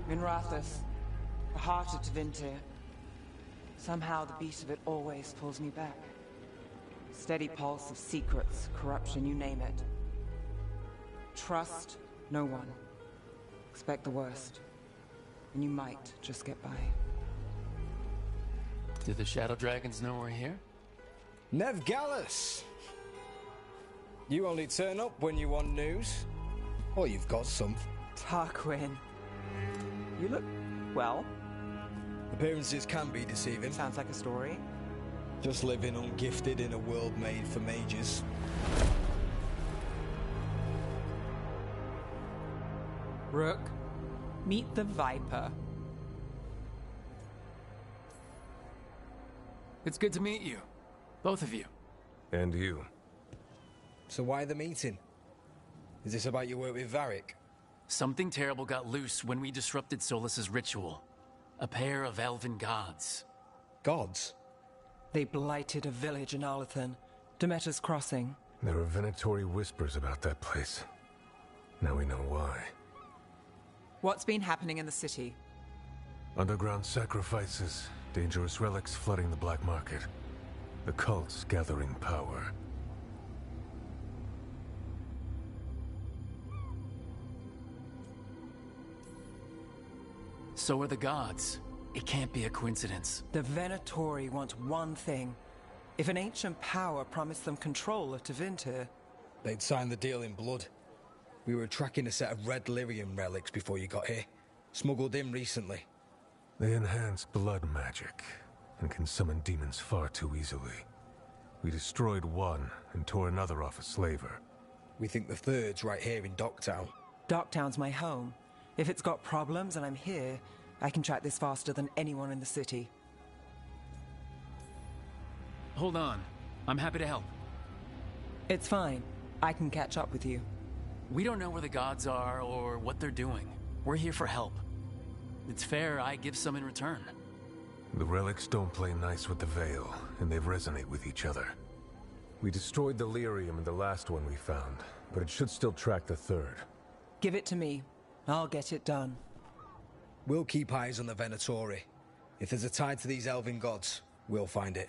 Minrathous, the heart of Tevinter. Somehow the beat of it always pulls me back. Steady pulse of secrets, corruption, you name it. Trust no one. Expect the worst. And you might just get by. Do the Shadow Dragons know we're here? Nev Gallus! You only turn up when you want news. Or you've got some. Tarquin. You look... well. Appearances can be deceiving. Sounds like a story. Just living ungifted in a world made for mages. Rook, meet the Viper. It's good to meet you. Both of you. And you. So why the meeting? Is this about your work with Varric? Something terrible got loose when we disrupted Solus's ritual. A pair of elven gods. Gods? They blighted a village in Arlathan, Demeter's Crossing. There were venatory whispers about that place. Now we know why. What's been happening in the city? Underground sacrifices, dangerous relics flooding the black market. The cults gathering power. So are the gods. It can't be a coincidence. The Venatori want one thing. If an ancient power promised them control of Tevinter... They'd sign the deal in blood. We were tracking a set of red lyrium relics before you got here. Smuggled in recently. They enhance blood magic, and can summon demons far too easily. We destroyed one, and tore another off a slaver. We think the third's right here in Docktown. Docktown's my home. If it's got problems and I'm here, I can track this faster than anyone in the city. Hold on. I'm happy to help. It's fine. I can catch up with you. We don't know where the gods are or what they're doing. We're here for help. It's fair I give some in return. The relics don't play nice with the Veil, and they resonate with each other. We destroyed the lyrium in the last one we found, but it should still track the third. Give it to me. I'll get it done. We'll keep eyes on the Venatori. If there's a tie to these elven gods, we'll find it.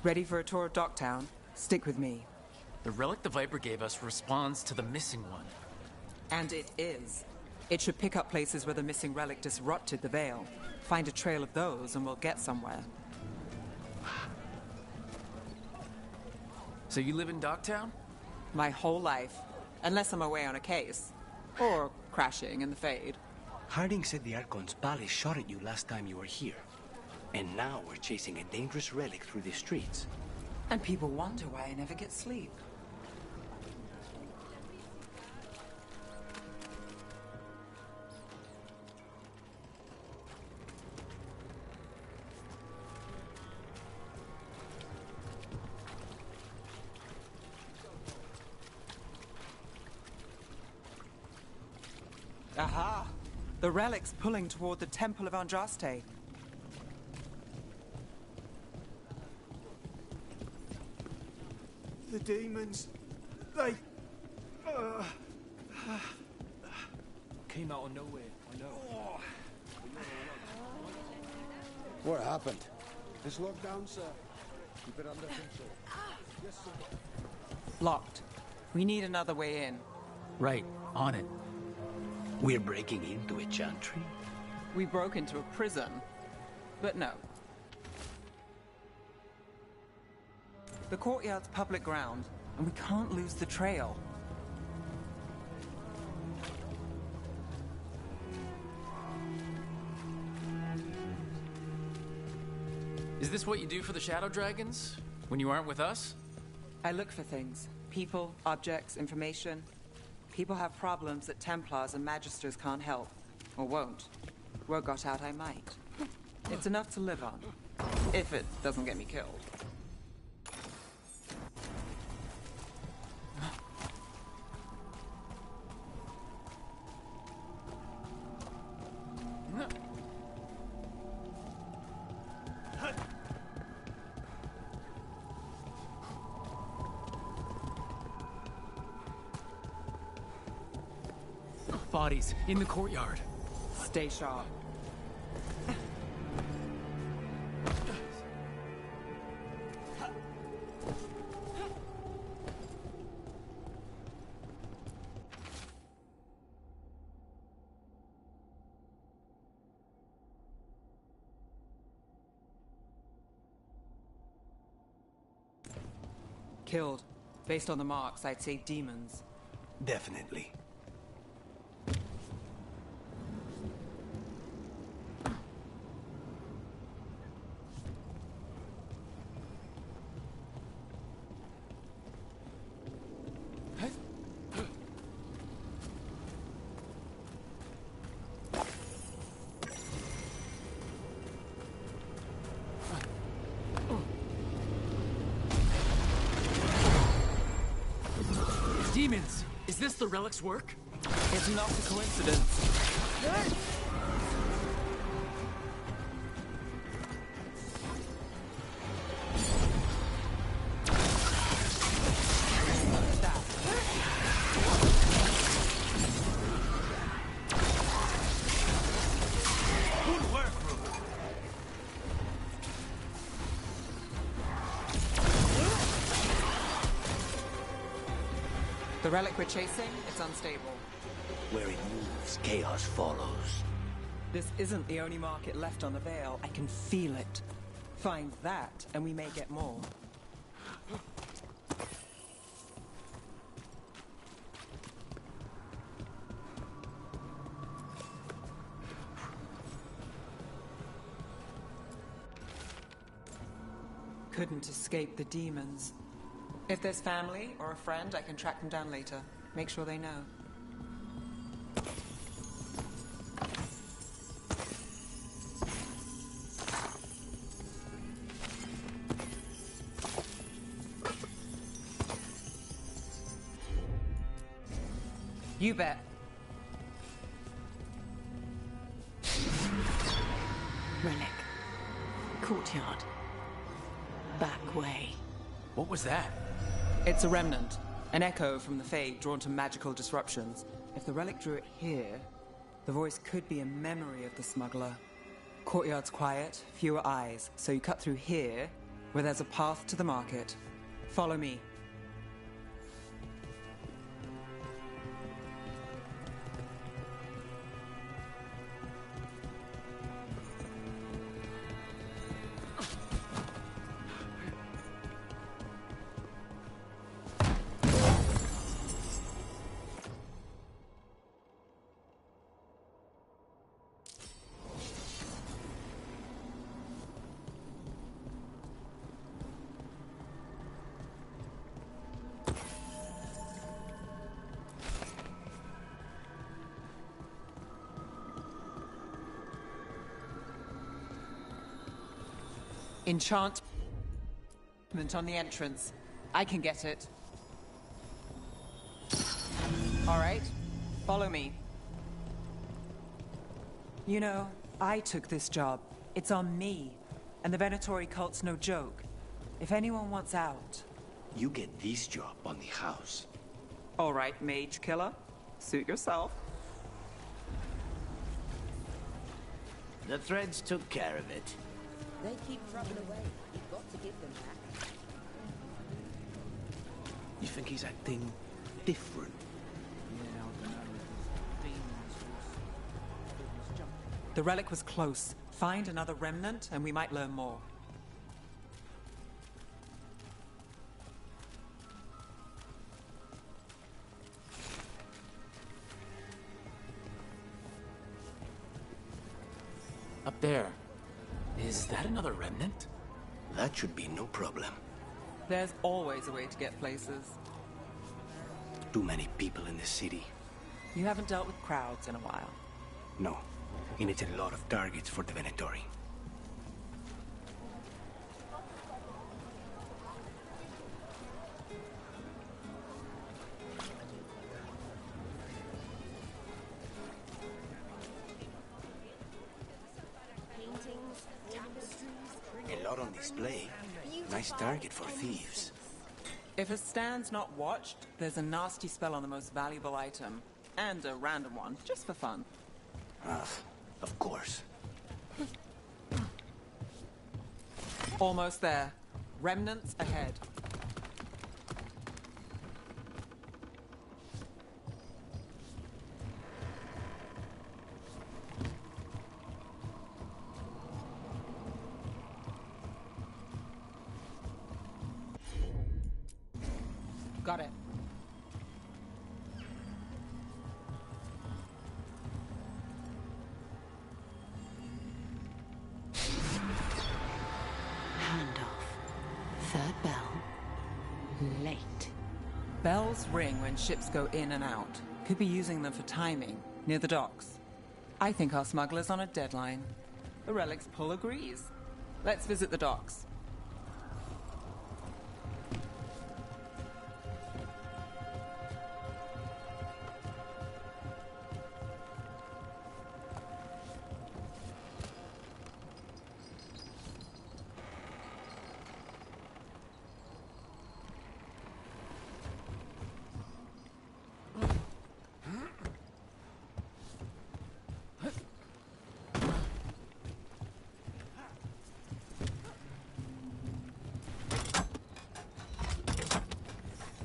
Ready for a tour of Docktown? Stick with me. The relic the Viper gave us responds to the missing one. And it is. It should pick up places where the missing relic disrupted the Veil. Find a trail of those and we'll get somewhere. So you live in Docktown? My whole life. Unless I'm away on a case. Or crashing in the Fade. Harding said the Archon's palace shot at you last time you were here. And now we're chasing a dangerous relic through the streets. And people wonder why I never get sleep. Aha! The relic's pulling toward the Temple of Andraste. The demons, they... Came out of nowhere, I know. What happened? It's locked down, sir. Keep it under control. Yes, sir. Locked. We need another way in. Right, on it. We're breaking into a chantry? We broke into a prison. But no. The courtyard's public ground, and we can't lose the trail. Is this what you do for the Shadow Dragons? When you aren't with us? I look for things. People, objects, information. People have problems that Templars and Magisters can't help. Or won't. Word got out I might. It's enough to live on. If it doesn't get me killed. bodies in the courtyard. Stay sharp. Killed. Based on the marks, I'd say demons. Definitely. Demons! Is this the relic's work? It's not a coincidence. Good work, bro. The relic we're chasing, it's unstable. Where it moves, chaos follows. This isn't the only market left on the Veil. I can feel it. Find that, and we may get more. Couldn't escape the demons. If there's family or a friend, I can track them down later. Make sure they know. You bet. Relic. Courtyard. Back way. What was that? It's a remnant. An echo from the Fade drawn to magical disruptions. If the relic drew it here, the voice could be a memory of the smuggler. Courtyard's quiet, fewer eyes, so you cut through here, where there's a path to the market. Follow me. Enchantment on the entrance. I can get it. All right, follow me. You know, I took this job. It's on me. And the Venatori cult's no joke. If anyone wants out... You get this job on the house. All right, mage killer. Suit yourself. The threads took care of it. They keep rubbing away. You've got to give them that. You think he's acting different? The relic was close. Find another remnant, and we might learn more. Up there. Is that another remnant? That should be no problem. There's always a way to get places. Too many people in the city. You haven't dealt with crowds in a while. No. And it's a lot of targets for the Venatori. A lot on display. Nice target for thieves. If a stand's not watched, there's a nasty spell on the most valuable item. And a random one, just for fun. Of course. Almost there. Remnants ahead. Got it. Handoff. Third bell. Late. Bells ring when ships go in and out. Could be using them for timing, near the docks. I think our smuggler's on a deadline. The Relic's pull agrees. Let's visit the docks.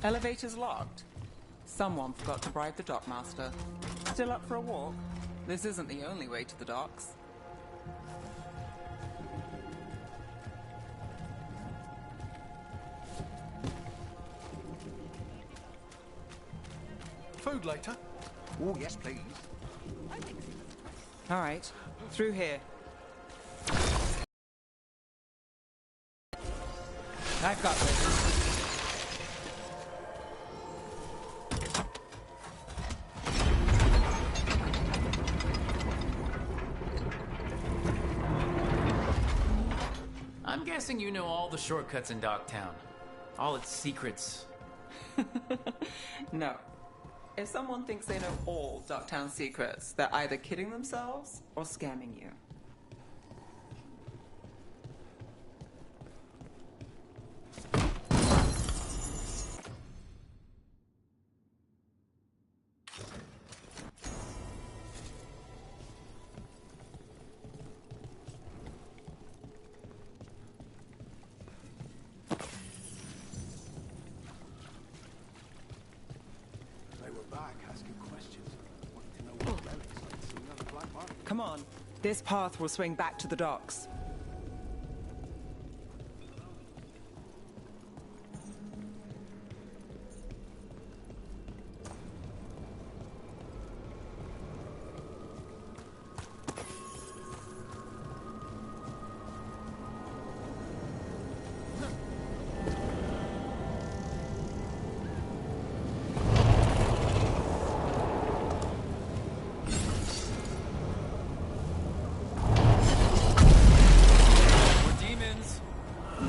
Elevator's locked. Someone forgot to bribe the dockmaster. Still up for a walk? This isn't the only way to the docks. Food later? Oh, yes, please. All right, through here. I've got this. I'm guessing you know all the shortcuts in Docktown. All its secrets. No. If someone thinks they know all Docktown secrets, they're either kidding themselves or scamming you. Come on. This path will swing back to the docks.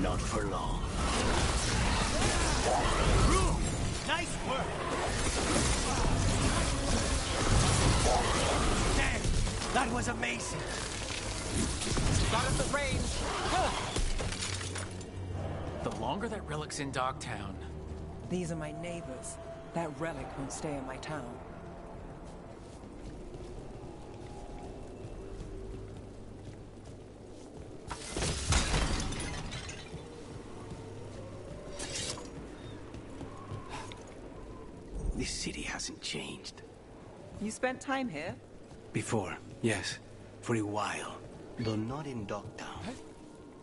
Not for long. Nice work! Damn! That was amazing! Got us at range! The longer that relic's in Docktown... These are my neighbors. That relic won't stay in my town. This city hasn't changed. You spent time here? Before, yes. For a while. Though not in Docktown.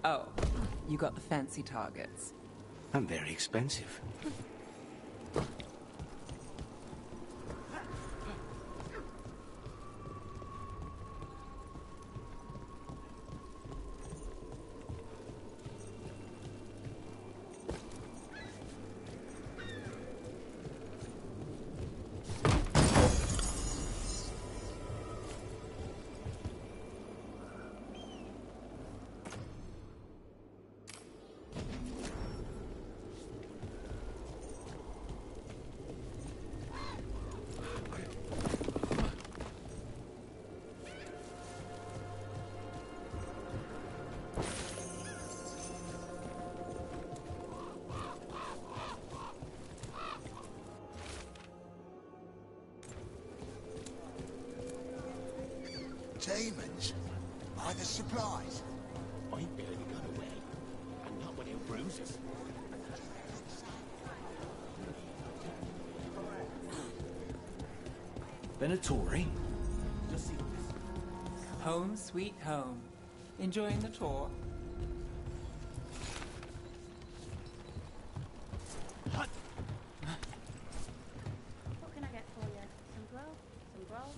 Oh, you got the fancy targets. I'm very expensive. demons? Buy the supplies. I barely got away. And not without bruises. Been a tour, eh? Just see this. Home sweet home. Enjoying the tour? What can I get for you? Some grub? Some grub?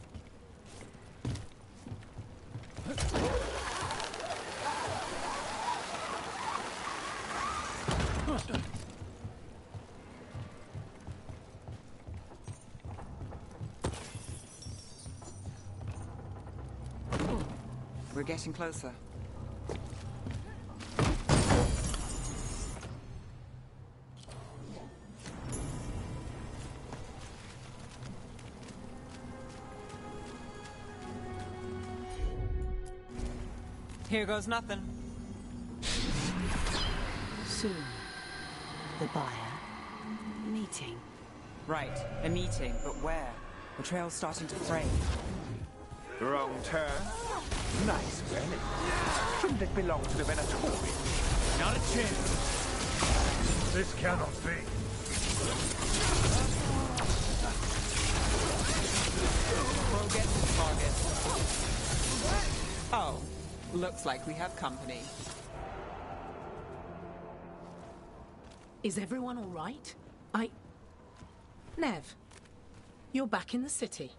We're getting closer. Here goes nothing. Soon, the buyer meeting. Right, a meeting, but where? The trail's starting to fray. Wrong turn. Nice relic. Shouldn't it belong to the Venatorians? Not a chance. This cannot be. We'll get to target. Oh, looks like we have company. Is everyone all right? Nev, you're back in the city.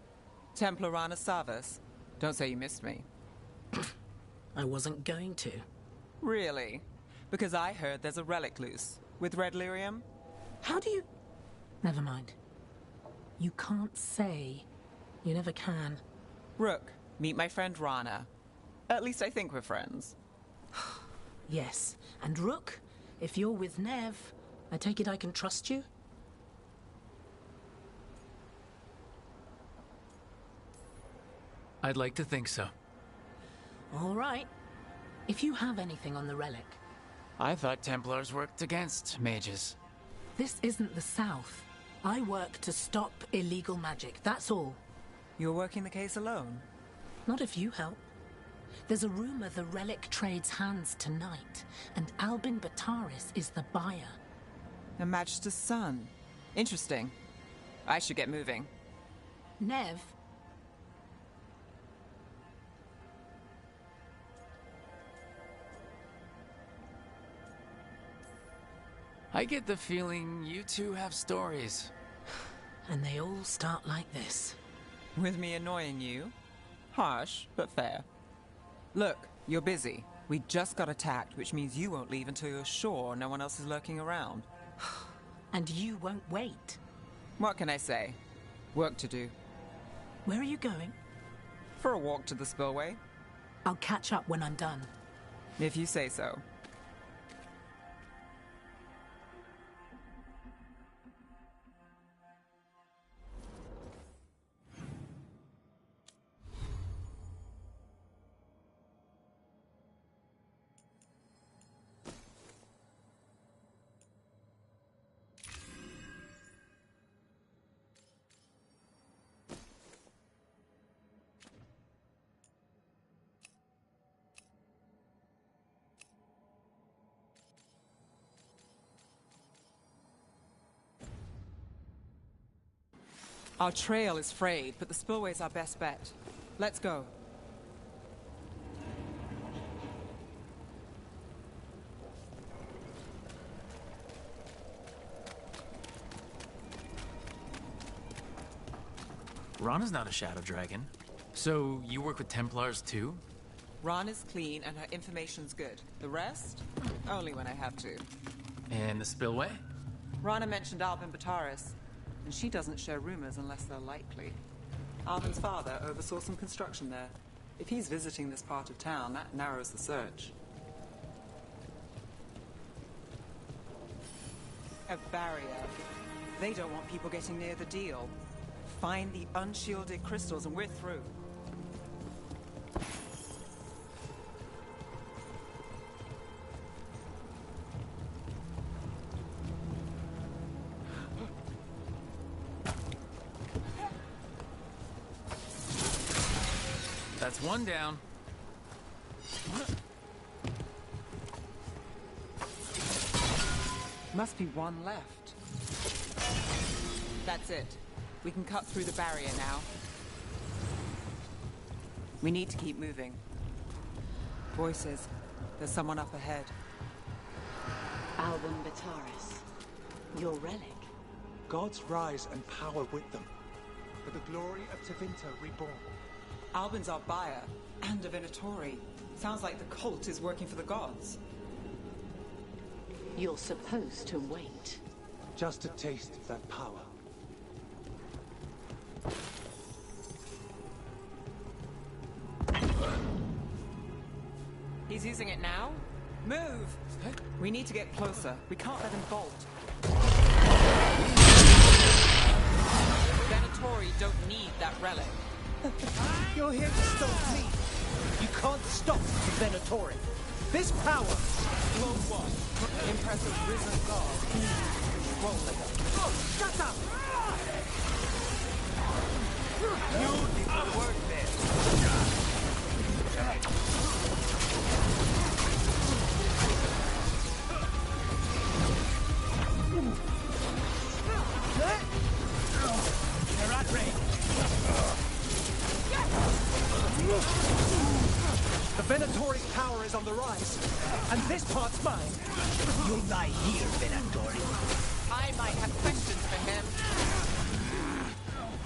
Templar Rana Savas. Don't say you missed me. I wasn't going to. Really? Because I heard there's a relic loose. With red lyrium? How do you... Never mind. You can't say. You never can. Rook, meet my friend Rana. At least I think we're friends. Yes. And Rook, if you're with Nev, I take it I can trust you? I'd like to think so. All right. If you have anything on the relic. I thought Templars worked against mages. This isn't the South. I work to stop illegal magic, that's all. You're working the case alone? Not if you help. There's a rumor the relic trades hands tonight, and Albin Bataris is the buyer. A Magister's son. Interesting. I should get moving. Nev? I get the feeling you two have stories. And they all start like this. With me annoying you? Harsh, but fair. Look, you're busy. We just got attacked, which means you won't leave until you're sure no one else is lurking around. And you won't wait. What can I say? Work to do. Where are you going? For a walk to the spillway. I'll catch up when I'm done. If you say so. Our trail is frayed, but the spillway's our best bet. Let's go. Rana's not a shadow dragon. So you work with Templars too? Ron is clean and her information's good. The rest? Only when I have to. And the spillway? Rana mentioned Albin Bataris, and she doesn't share rumors unless they're likely. Albin's father oversaw some construction there. If he's visiting this part of town, that narrows the search. A barrier. They don't want people getting near the deal. Find the unshielded crystals and we're through. That's one down. Must be one left. That's it. We can cut through the barrier now. We need to keep moving. Voices. There's someone up ahead. Albin Bataris. Your relic. Gods rise and power with them. For the glory of Tevinter reborn. Albin's our buyer, and a Venatori. Sounds like the cult is working for the gods. You're supposed to wait. Just a taste of that power. He's using it now? Move! We need to get closer. We can't let him bolt. Venatori don't need that relic. You're here to stop me. You can't stop the Venatori. This power. Close one. Impressive risen god. Won't let up. Oh, shut up! Beautiful work there. They're at range. The Venatori's power is on the rise, and this part's mine. You'll lie here, Venatori. I might have questions for him.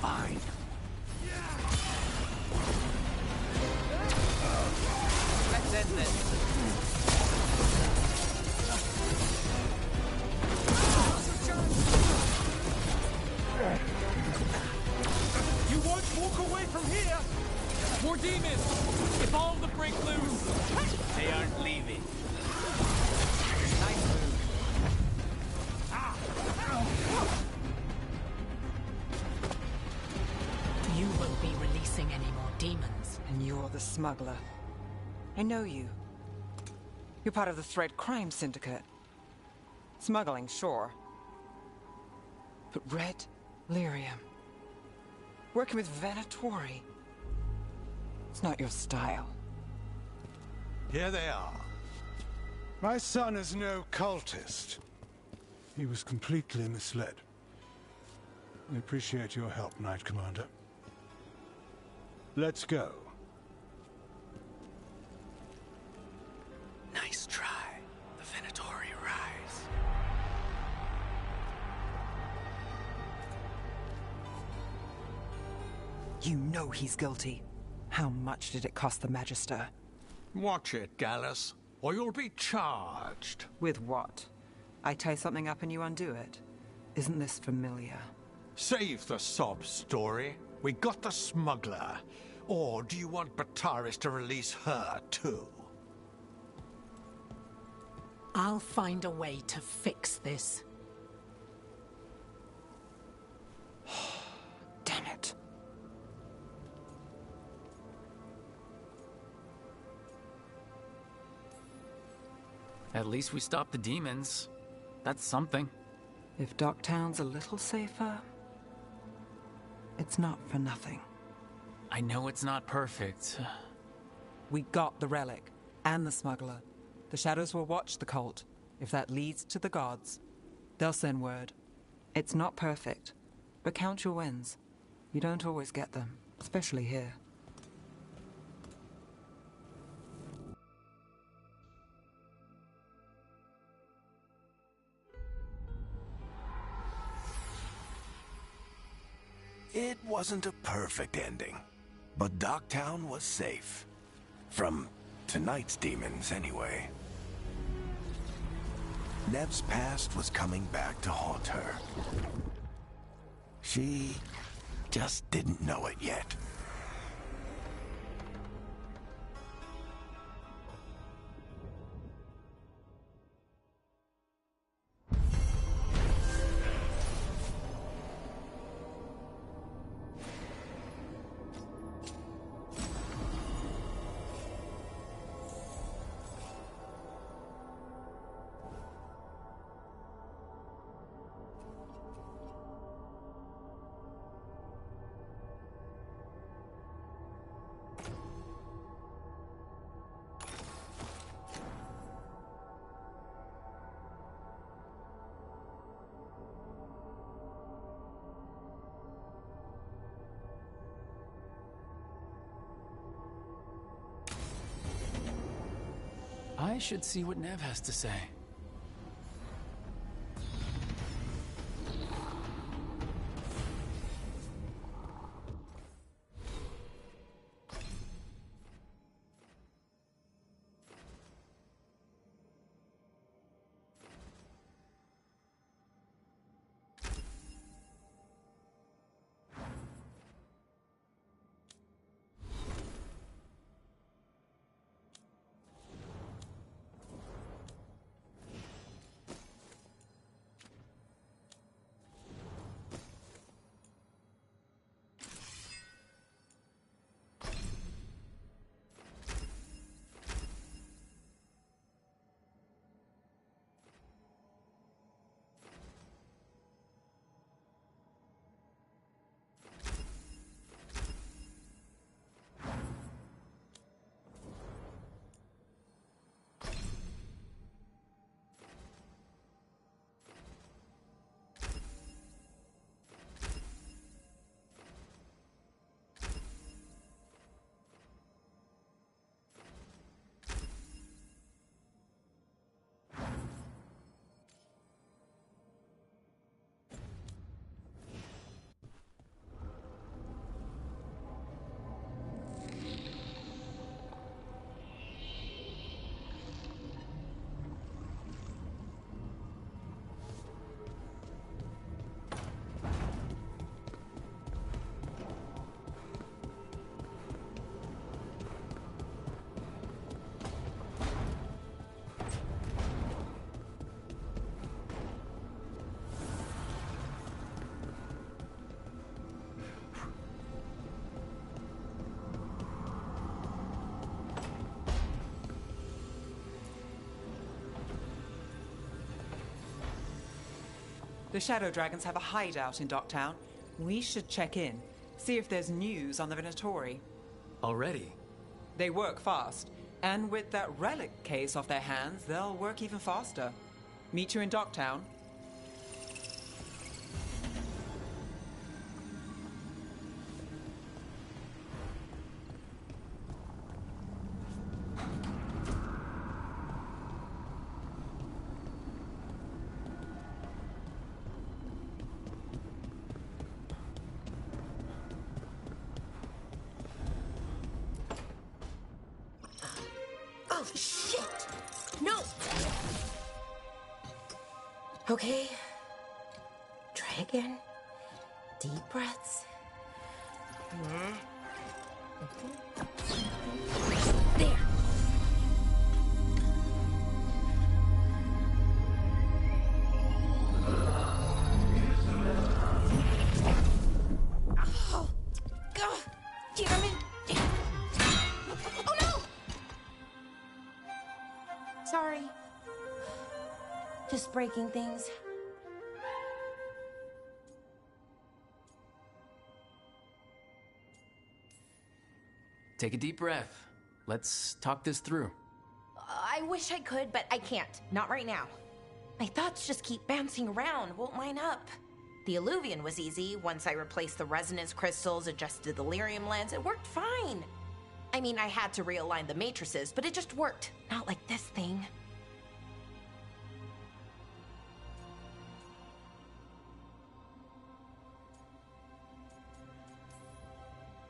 Fine. Let's end this. You won't walk away from here! More demons! Evolve the break loose! They aren't leaving. Nice move. You won't be releasing any more demons. And you're the smuggler. I know you. You're part of the Thread Crime Syndicate. Smuggling, sure. But Red Lyrium. Working with Venatori. It's not your style. Here they are. My son is no cultist. He was completely misled. I appreciate your help, Knight Commander. Let's go. Nice try. The Venatori rise. You know he's guilty. How much did it cost the Magister? Watch it, Gallus, or you'll be charged. With what? I tie something up and you undo it. Isn't this familiar? Save the sob story. We got the smuggler. Or do you want Bataris to release her, too? I'll find a way to fix this. Damn it. At least we stopped the demons. That's something. If Docktown's a little safer, it's not for nothing. I know it's not perfect. We got the relic, and the smuggler. The Shadows will watch the cult. If that leads to the gods, they'll send word. It's not perfect, but count your wins. You don't always get them, especially here. It wasn't a perfect ending, but Docktown was safe. From tonight's demons, anyway. Nev's past was coming back to haunt her. She just didn't know it yet. I should see what Nev has to say. The Shadow Dragons have a hideout in Docktown. We should check in, see if there's news on the Venatori. Already? They work fast, and with that relic case off their hands, they'll work even faster. Meet you in Docktown. Oh, shit! No! Okay. Try again. Deep breaths. There! Oh! God! Damn it! Oh no! Sorry. Just breaking things. Take a deep breath. Let's talk this through. I wish I could, but I can't. Not right now. My thoughts just keep bouncing around, won't line up. The Illuvian was easy. Once I replaced the resonance crystals, adjusted the lyrium lens, it worked fine. I mean, I had to realign the matrices, but it just worked. Not like this thing.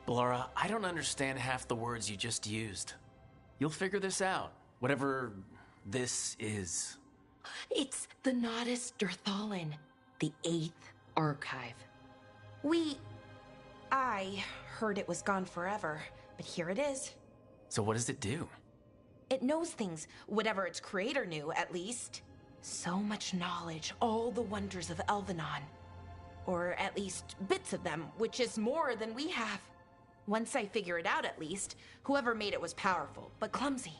Laura, I don't understand half the words you just used. You'll figure this out, whatever this is. It's the Nodus Dirthalin, the 8th archive. I heard it was gone forever, but here it is. So what does it do? It knows things, whatever its creator knew, at least. So much knowledge, all the wonders of Elvenon. Or at least bits of them, which is more than we have. Once I figure it out, at least, whoever made it was powerful, but clumsy.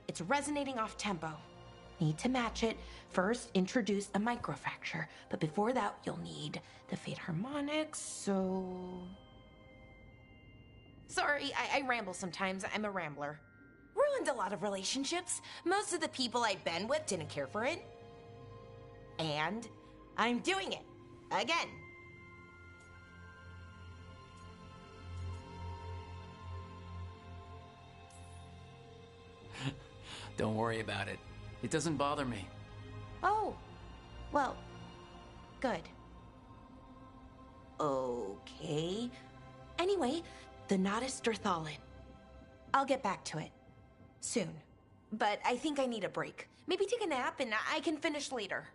It's resonating off tempo. Need to match it. First, introduce a microfracture, but before that, you'll need the Fate Harmonics, so... Sorry, I ramble sometimes. I'm a rambler. Ruined a lot of relationships. Most of the people I'd been with didn't care for it. And I'm doing it. Again. Don't worry about it. It doesn't bother me. Oh, well, good. Okay. Anyway, the Nodus Dirthalin. I'll get back to it. Soon. But I think I need a break. Maybe take a nap and I can finish later.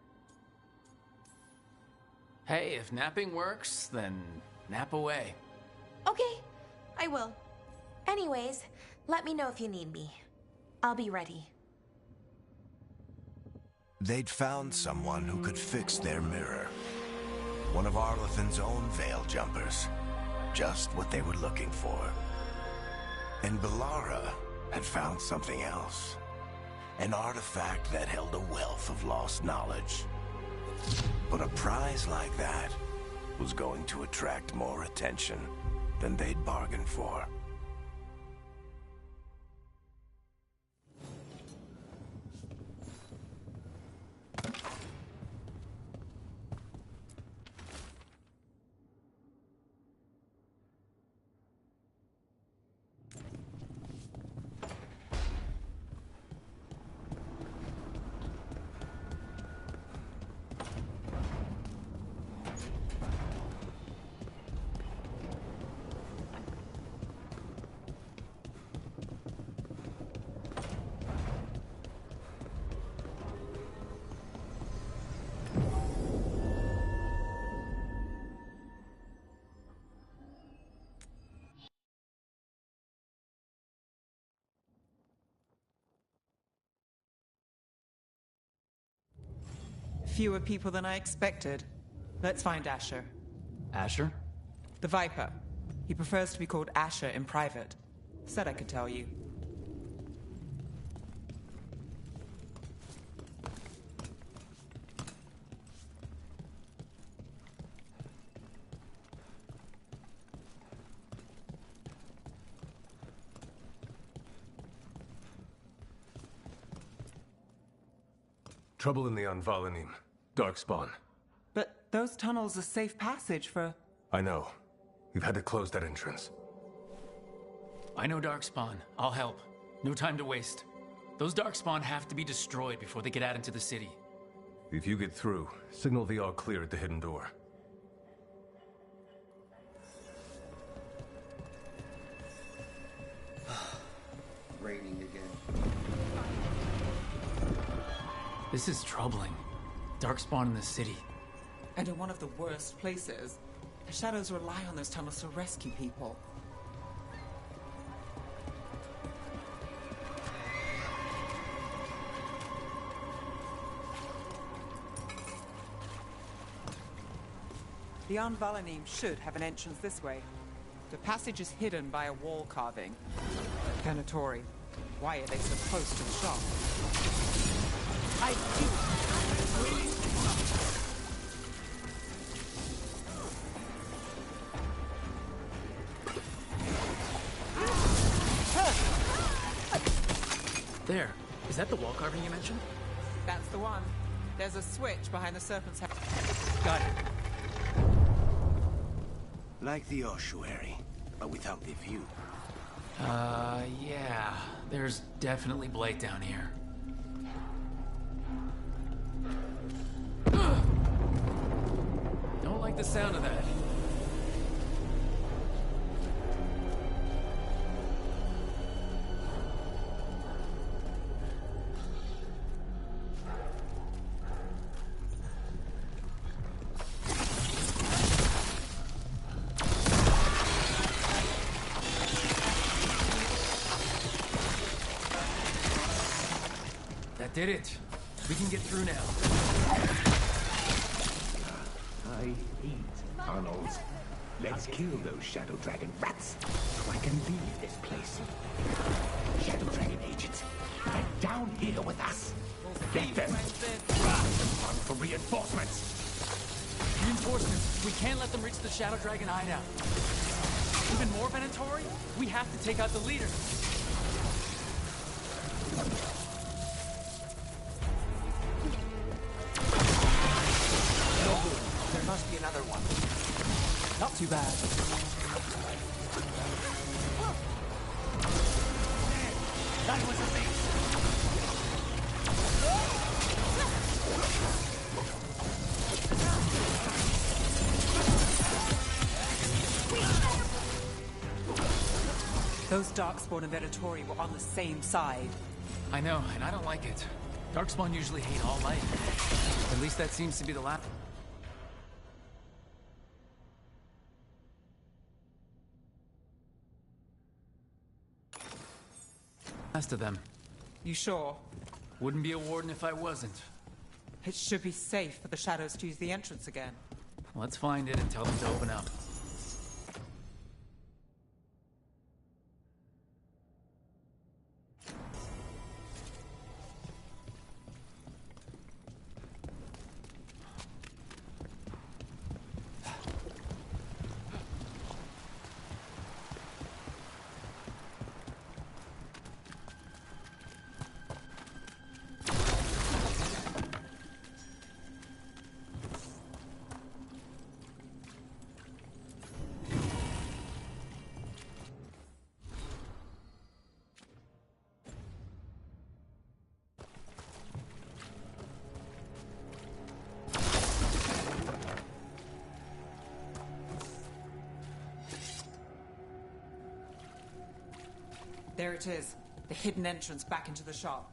Hey, if napping works, then nap away. Okay, I will. Anyways, let me know if you need me. I'll be ready. They'd found someone who could fix their mirror. One of Arlathan's own Veil Jumpers. Just what they were looking for. And Bellara had found something else. An artifact that held a wealth of lost knowledge. But a prize like that was going to attract more attention than they'd bargained for. Fewer people than I expected. Let's find Asher. Asher? The Viper. He prefers to be called Asher in private. Said I could tell you. Trouble in the Anvalanim. Darkspawn. But those tunnels are safe passage for... I know. We've had to close that entrance. I know Darkspawn. I'll help. No time to waste. Those Darkspawn have to be destroyed before they get out into the city. If you get through, signal the all clear at the hidden door. Raining again. This is troubling. Darkspawn in the city. And in one of the worst places. The Shadows rely on those tunnels to rescue people. The Anvalanim should have an entrance this way. The passage is hidden by a wall carving. Venatori. Why are they so close to the shop? I do. There. Is that the wall carving you mentioned? That's the one. There's a switch behind the serpent's head. Got it. Like the ossuary, but without the view. Yeah. There's definitely blight down here. Don't like the sound of that. Did it. We can get through now. I hate tunnels. Let's kill those Shadow Dragon rats so I can leave this place. Shadow Dragon agents, they're down here with us. Get them! Run for reinforcements! Reinforcements. We can't let them reach the Shadow Dragon hideout. Even more Venatori? We have to take out the leader. There must be another one. Not too bad. That was a base. Those Darkspawn and Venatori were on the same side. I know, and I don't like it. Darkspawn usually hate all light. At least that seems to be the last. Last of them. You sure? Wouldn't be a warden if I wasn't. It should be safe for the shadows to use the entrance again. Let's find it and tell them to open up. There it is. The hidden entrance back into the shop.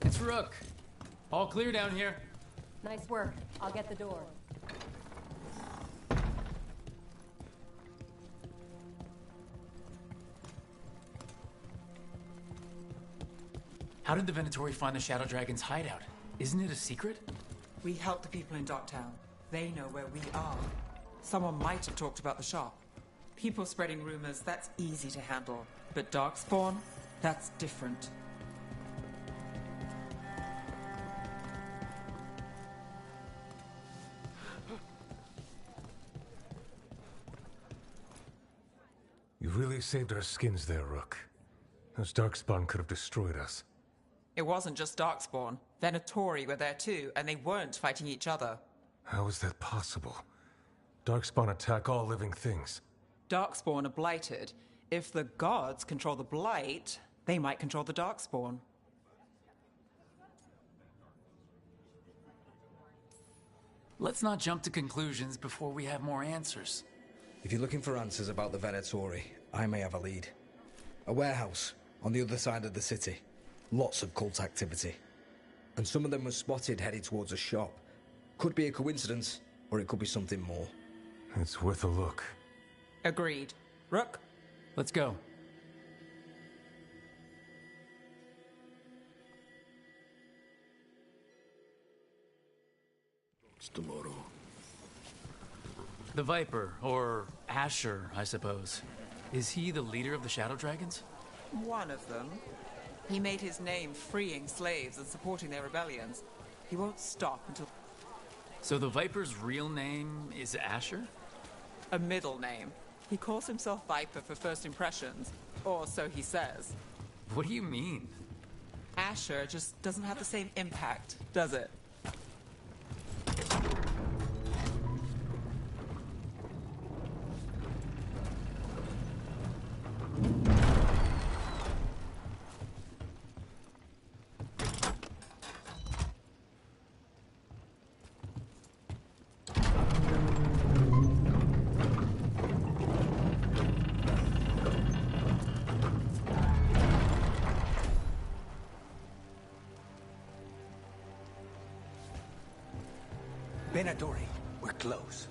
It's Rook. All clear down here. Nice work. I'll get the door. How did the Venatori find the Shadow Dragon's hideout? Isn't it a secret? We help the people in Docktown. They know where we are. Someone might have talked about the shop. People spreading rumors, that's easy to handle. But Darkspawn, that's different. You really saved our skins there, Rook. Those Darkspawn could have destroyed us. It wasn't just Darkspawn. Venatori were there too, and they weren't fighting each other. How is that possible? Darkspawn attack all living things. Darkspawn are blighted. If the gods control the blight, they might control the Darkspawn. Let's not jump to conclusions before we have more answers. If you're looking for answers about the Venatori, I may have a lead. A warehouse on the other side of the city. Lots of cult activity. And some of them were spotted headed towards a shop. Could be a coincidence, or it could be something more. It's worth a look. Agreed. Rook? Let's go. It's tomorrow. The Viper, or Asher, I suppose. Is he the leader of the Shadow Dragons? One of them. He made his name freeing slaves and supporting their rebellions. He won't stop until... So the Viper's real name is Asher? A middle name. He calls himself Viper for first impressions. Or so he says. What do you mean? Asher just doesn't have the same impact, does it? Venatori, we're close.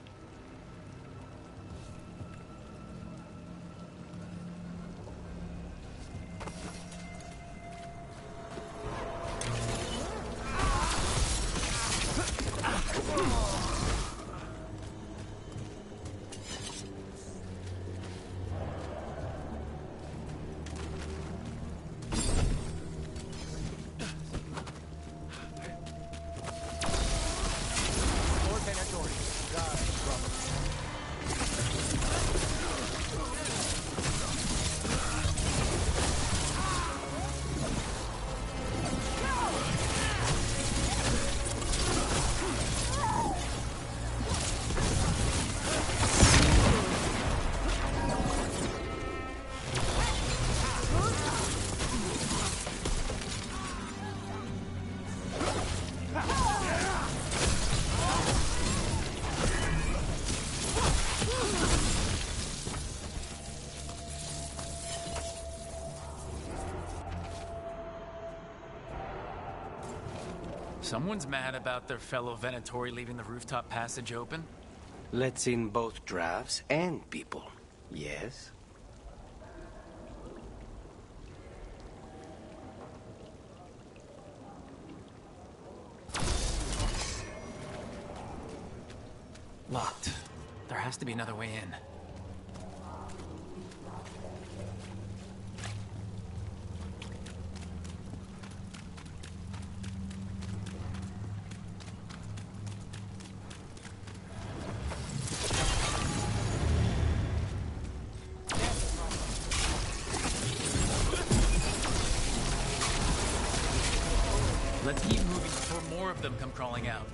Someone's mad about their fellow Venatori leaving the rooftop passage open. Let's in both drafts and people. Yes? Locked. There has to be another way in. Let's keep moving before more of them come crawling out.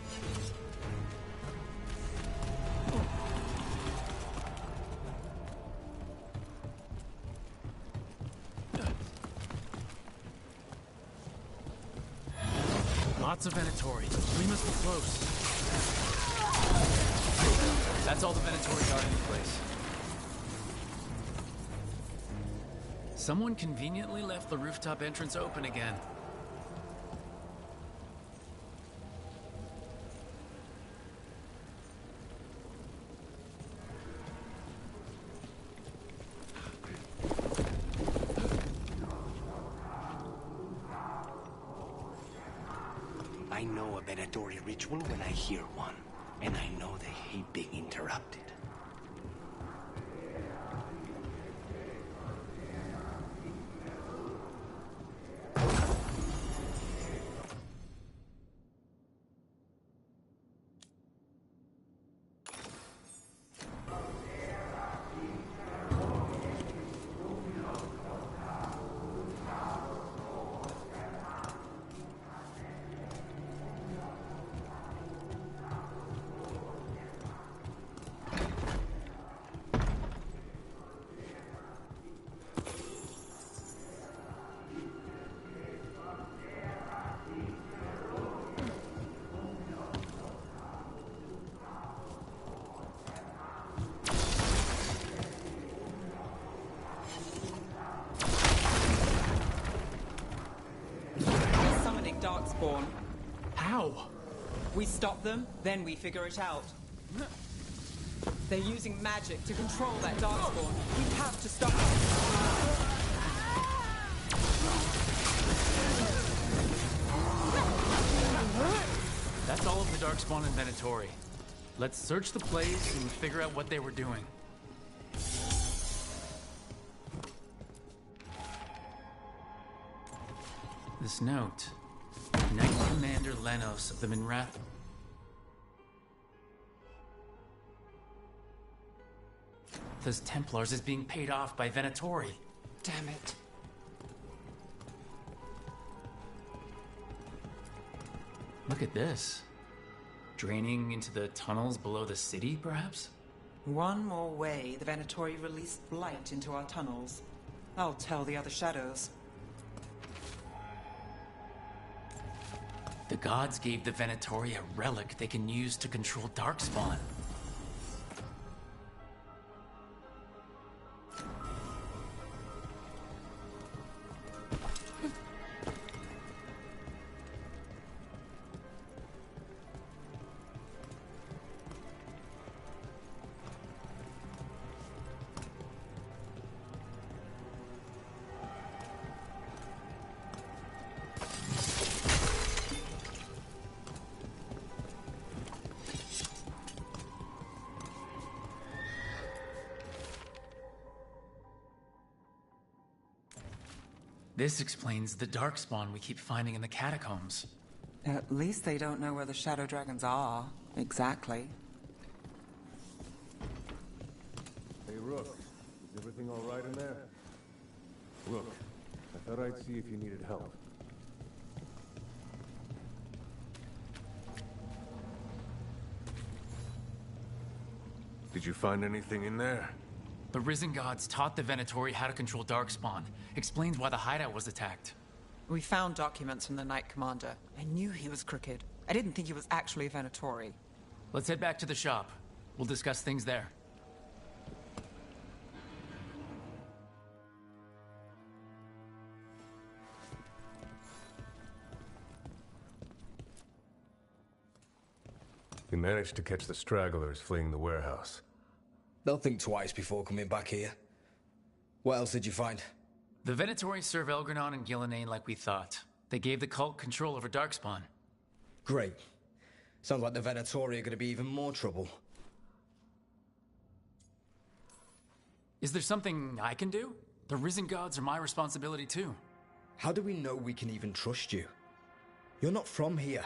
Lots of Venatori. We must be close. That's all the Venatori guarding the place. Someone conveniently left the rooftop entrance open again. I know a Venatori ritual when I hear one, and I know they hate being interrupted. Darkspawn. How? We stop them, then we figure it out. They're using magic to control that Darkspawn. We have to stop them. That's all of the Darkspawn and Venatori. Let's search the place and figure out what they were doing. This note. Knight Commander Lenos of the Minrath. Those Templars is being paid off by Venatori. Damn it. Look at this. Draining into the tunnels below the city, perhaps? One more way the Venatori released blight into our tunnels. I'll tell the other shadows. The gods gave the Venatori a relic they can use to control Darkspawn. This explains the Darkspawn we keep finding in the catacombs. At least they don't know where the Shadow Dragons are, exactly. Hey, Rook. Is everything all right in there? Rook, I thought I'd see if you needed help. Did you find anything in there? The Risen Gods taught the Venatori how to control Darkspawn. Explains why the hideout was attacked. We found documents from the Knight Commander. I knew he was crooked. I didn't think he was actually a Venatori. Let's head back to the shop. We'll discuss things there. We managed to catch the stragglers fleeing the warehouse. They'll think twice before coming back here. What else did you find? The Venatori serve Elgranon and Gillenane like we thought. They gave the cult control over Darkspawn. Great. Sounds like the Venatori are going to be even more trouble. Is there something I can do? The Risen Gods are my responsibility too. How do we know we can even trust you? You're not from here.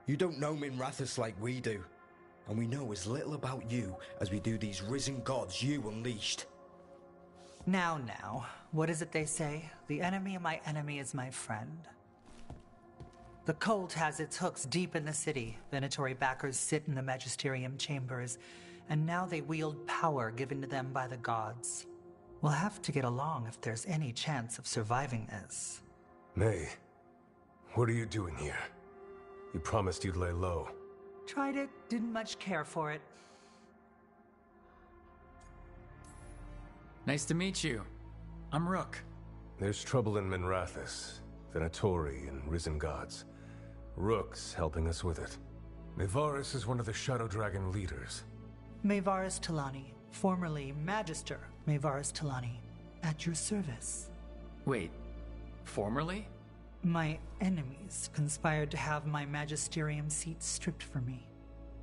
You don't know Minrathous like we do. And we know as little about you as we do these Risen Gods you unleashed. Now, what is it they say? The enemy of my enemy is my friend. The cult has its hooks deep in the city. Venatori backers sit in the Magisterium chambers, and now they wield power given to them by the gods. We'll have to get along if there's any chance of surviving this. May, what are you doing here? You promised you'd lay low. Tried it, didn't much care for it. Nice to meet you. I'm Rook. There's trouble in Minrathous, Venatori, and Risen Gods. Rook's helping us with it. Mayvaris is one of the Shadow Dragon leaders. Mayvaris Talani, formerly Magister Mayvaris Talani, at your service. Wait, formerly? My enemies conspired to have my magisterium seat stripped from me.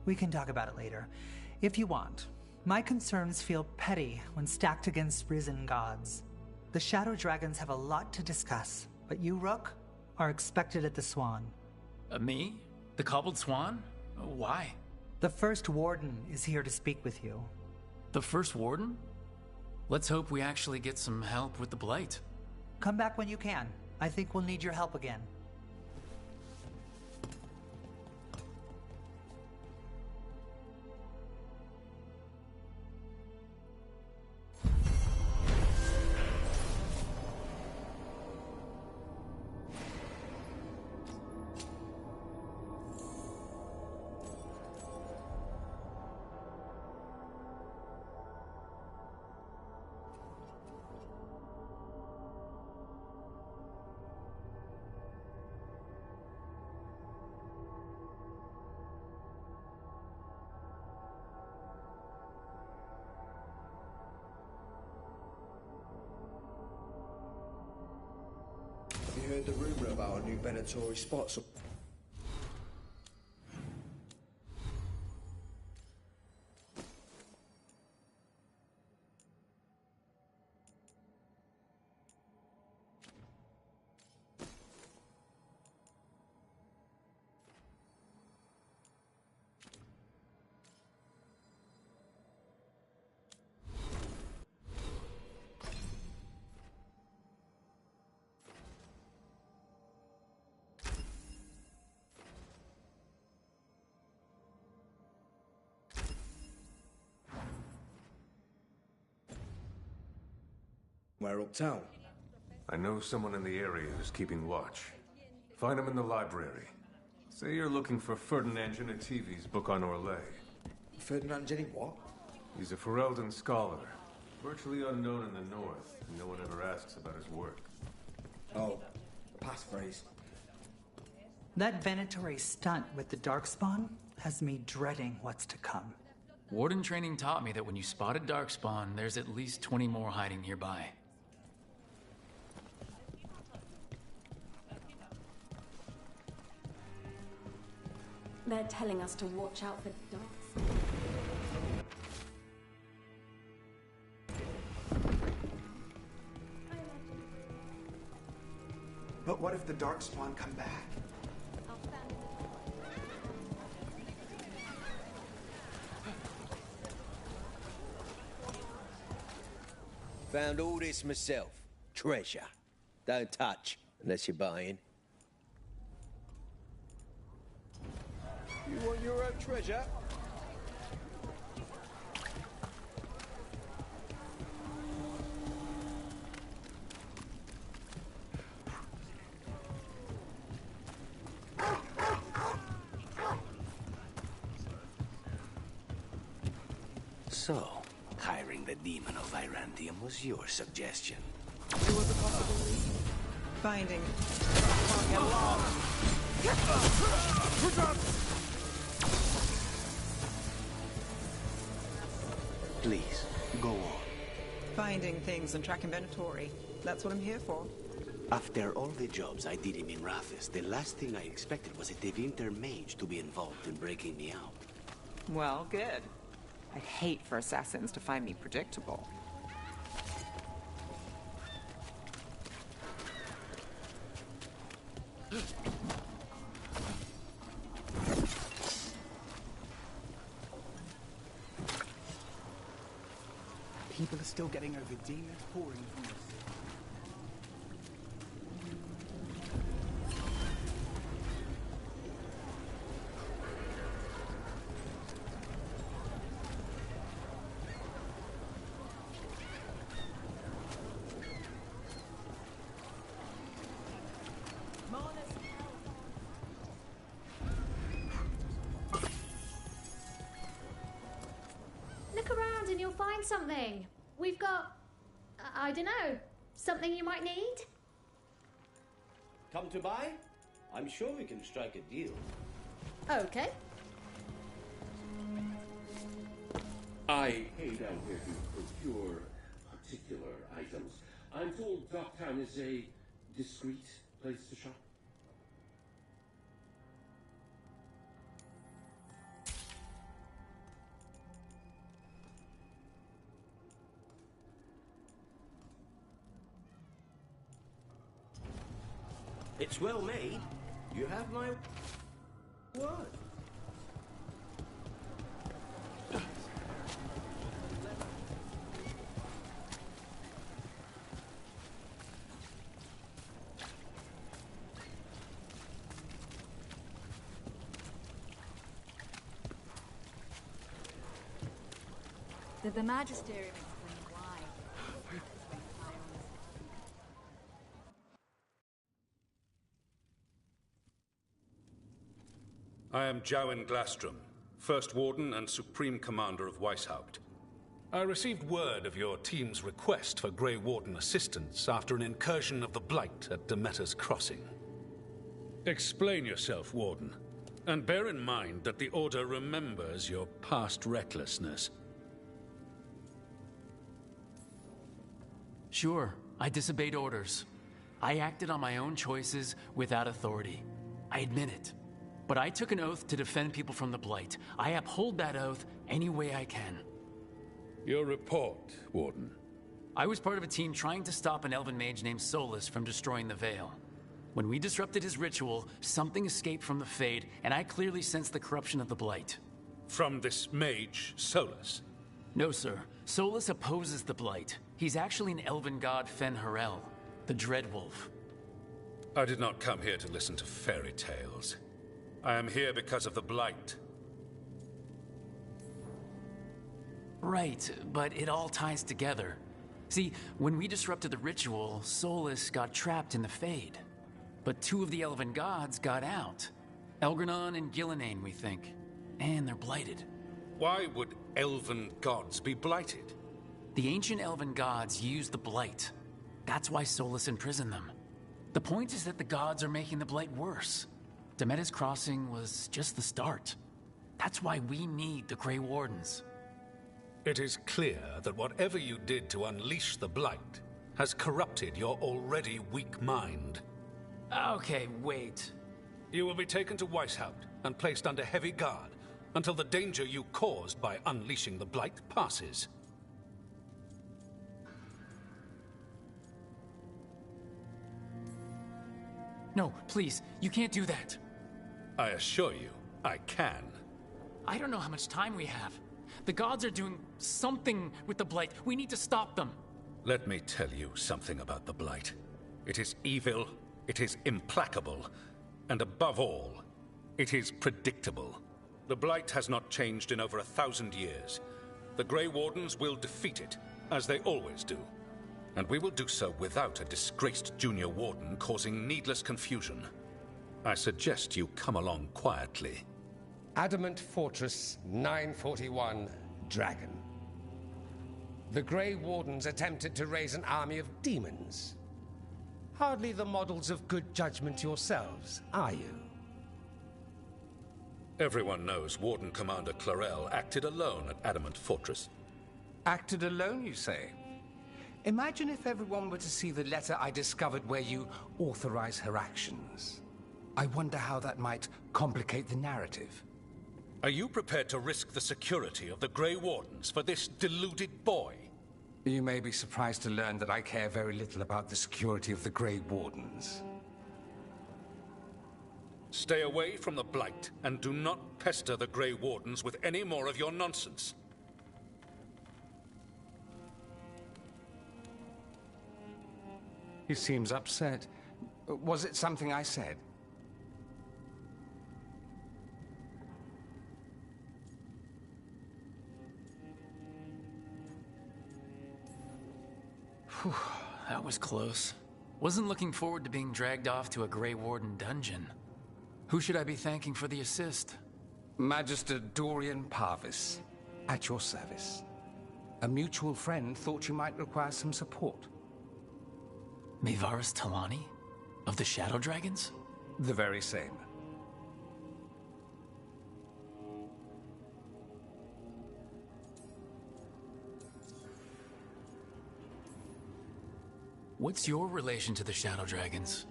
We can talk about it later, if you want. My concerns feel petty when stacked against Risen Gods. The Shadow Dragons have a lot to discuss, but you, Rook, are expected at the Swan. Me? The Cobbled Swan? Why? The First Warden is here to speak with you. The First Warden? Let's hope we actually get some help with the Blight. Come back when you can. I think we'll need your help again. Have you heard the rumor about a new Venatori spot? Where uptown? I know someone in the area who's keeping watch. Find him in the library. Say you're looking for Ferdinand Genetivi's book on Orlais. Ferdinand Geni what? He's a Ferelden scholar, virtually unknown in the north, and no one ever asks about his work. Oh, passphrase. That Venatori stunt with the Darkspawn has me dreading what's to come. Warden training taught me that when you spotted Darkspawn, there's at least 20 more hiding nearby. They're telling us to watch out for dogs. But what if the Darkspawn come back? Found all this myself. Treasure. Don't touch unless you're buying. You want your own treasure? So, hiring the demon of Irandium was your suggestion. It was a possibility. Finding can't get along. Please, go on. Finding things and tracking Venatori. That's what I'm here for. After all the jobs I did in Minrathis, the last thing I expected was a Devinter mage to be involved in breaking me out. Well, good. I'd hate for assassins to find me predictable. People are still getting over demons pouring from us. Look around and you'll find something. We've got, I don't know, something you might need? Come to buy? I'm sure we can strike a deal. Okay. I came down here to procure particular items. I'm told Docktown is a discreet place to shop. It's well made. You have my word. Did the Magisterium explain why? I am Jowen Glastrom, First Warden and Supreme Commander of Weishaupt. I received word of your team's request for Grey Warden assistance after an incursion of the Blight at Demeter's Crossing. Explain yourself, Warden, and bear in mind that the Order remembers your past recklessness. Sure, I disobeyed orders. I acted on my own choices without authority. I admit it. But I took an oath to defend people from the Blight. I uphold that oath any way I can. Your report, Warden. I was part of a team trying to stop an elven mage named Solus from destroying the Veil. When we disrupted his ritual, something escaped from the Fade, and I clearly sensed the corruption of the Blight. From this mage, Solus? No, sir. Solus opposes the Blight. He's actually an elven god Fen-Harel, the Dreadwolf. I did not come here to listen to fairy tales. I am here because of the Blight. Right, but it all ties together. See, when we disrupted the ritual, Solus got trapped in the Fade. But two of the elven gods got out. Elgranon and Gillenane, we think. And they're blighted. Why would elven gods be blighted? The ancient elven gods used the Blight. That's why Solus imprisoned them. The point is that the gods are making the Blight worse. Demeter's Crossing was just the start. That's why we need the Grey Wardens. It is clear that whatever you did to unleash the Blight has corrupted your already weak mind. Okay, wait. You will be taken to Weishaupt and placed under heavy guard until the danger you caused by unleashing the Blight passes. No, please, you can't do that. I assure you, I can. I don't know how much time we have. The gods are doing something with the Blight. We need to stop them. Let me tell you something about the Blight. It is evil, it is implacable, and above all, it is predictable. The Blight has not changed in over 1,000 years. The Grey Wardens will defeat it, as they always do. And we will do so without a disgraced junior warden causing needless confusion. I suggest you come along quietly. Adamant Fortress 941, Dragon. The Grey Wardens attempted to raise an army of demons. Hardly the models of good judgment yourselves, are you? Everyone knows Warden Commander Clarel acted alone at Adamant Fortress. Acted alone, you say? Imagine if everyone were to see the letter I discovered where you authorize her actions. I wonder how that might complicate the narrative. Are you prepared to risk the security of the Grey Wardens for this deluded boy? You may be surprised to learn that I care very little about the security of the Grey Wardens. Stay away from the Blight, and do not pester the Grey Wardens with any more of your nonsense. He seems upset. Was it something I said? Whew, that was close. Wasn't looking forward to being dragged off to a Grey Warden dungeon. Who should I be thanking for the assist? Magister Dorian Parvis, at your service. A mutual friend thought you might require some support. Maevaris Talani? Of the Shadow Dragons? The very same. What's your relation to the Shadow Dragons?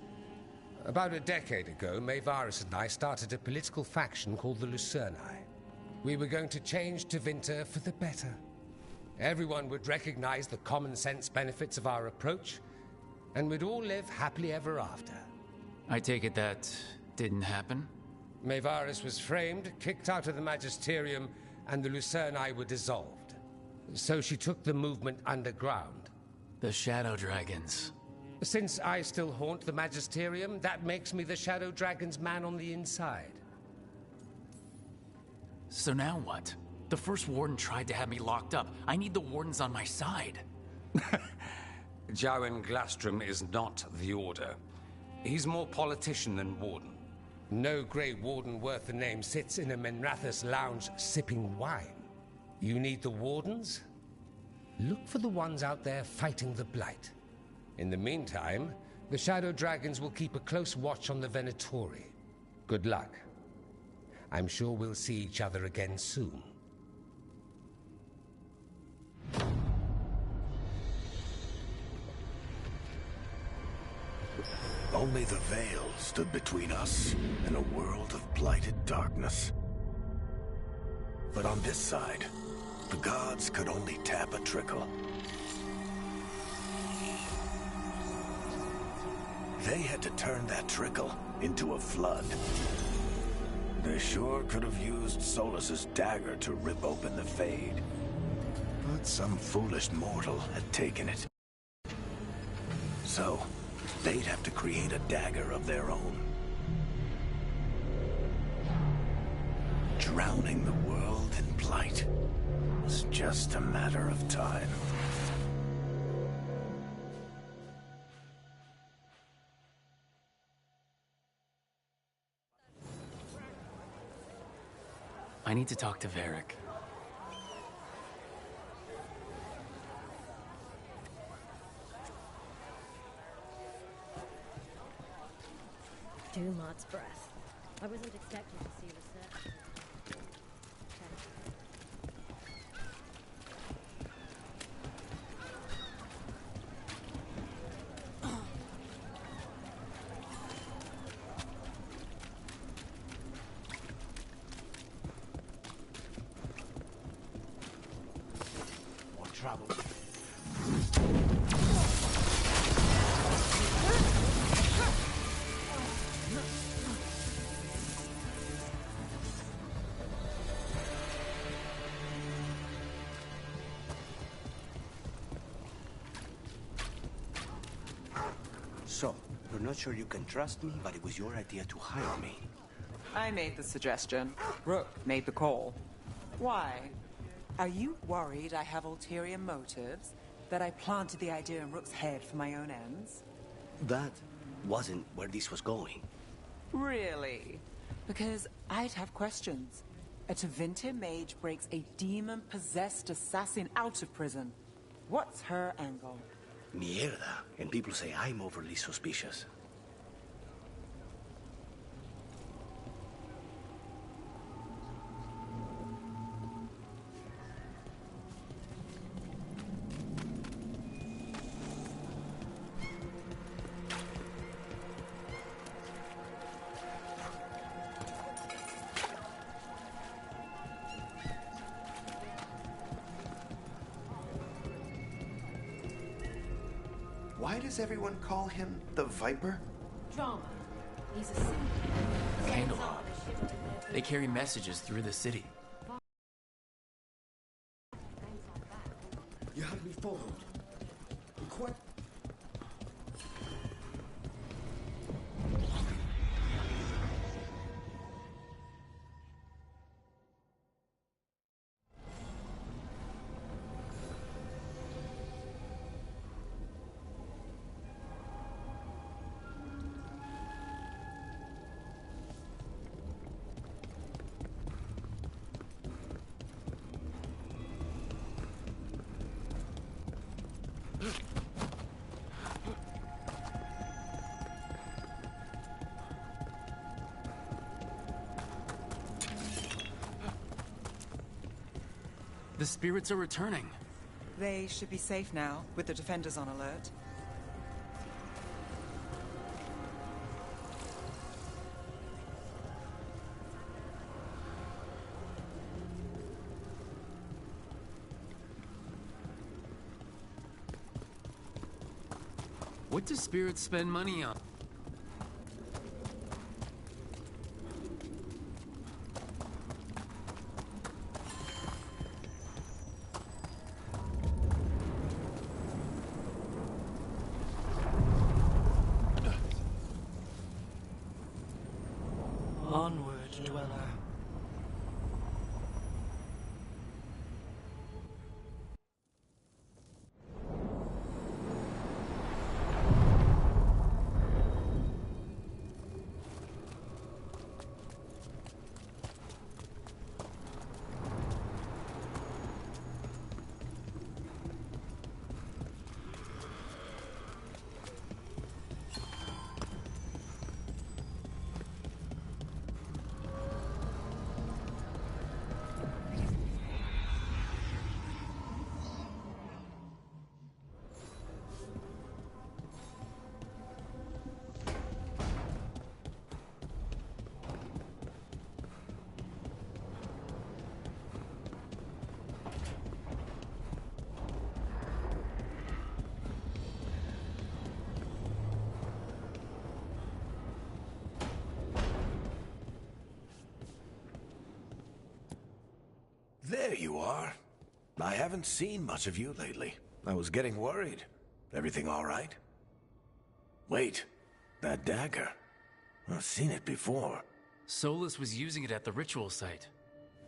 About a decade ago, Maevaris and I started a political faction called the Lucerni. We were going to change Tevinter for the better. Everyone would recognize the common sense benefits of our approach, and we'd all live happily ever after. I take it that didn't happen? Maevaris was framed, kicked out of the Magisterium, and the Lucerni were dissolved. So she took the movement underground. The Shadow Dragons. Since I still haunt the Magisterium, that makes me the Shadow Dragon's man on the inside. So now what? The first Warden tried to have me locked up. I need the Wardens on my side. Jowen Glastrom is not the Order. He's more politician than Warden. No Grey Warden worth the name sits in a Menrathus lounge sipping wine. You need the Wardens? Look for the ones out there fighting the Blight. In the meantime, the Shadow Dragons will keep a close watch on the Venatori. Good luck. I'm sure we'll see each other again soon. Only the Veil stood between us and a world of blighted darkness. But on this side, the gods could only tap a trickle. They had to turn that trickle into a flood. They sure could have used Solus's dagger to rip open the Fade. But some foolish mortal had taken it. So, they'd have to create a dagger of their own. Drowning the world in blight was just a matter of time. I need to talk to Varric. Dumat's breath. I wasn't expecting to see research. More trouble. So, you're not sure you can trust me, but it was your idea to hire me. I made the suggestion. Rook made the call. Why? Are you worried I have ulterior motives? That I planted the idea in Rook's head for my own ends? That wasn't where this was going. Really? Because I'd have questions. A Tevinter mage breaks a demon-possessed assassin out of prison. What's her angle? Mierda. And people say I'm overly suspicious. Why does everyone call him the Viper? Drama. He's a symbol. Candlelight. They carry messages through the city. You have me followed. Quite. The spirits are returning. They should be safe now, with the defenders on alert. What do spirits spend money on? Onward, dweller. There you are. I haven't seen much of you lately. I was getting worried. Everything all right? Wait, that dagger. I've seen it before. Solus was using it at the ritual site.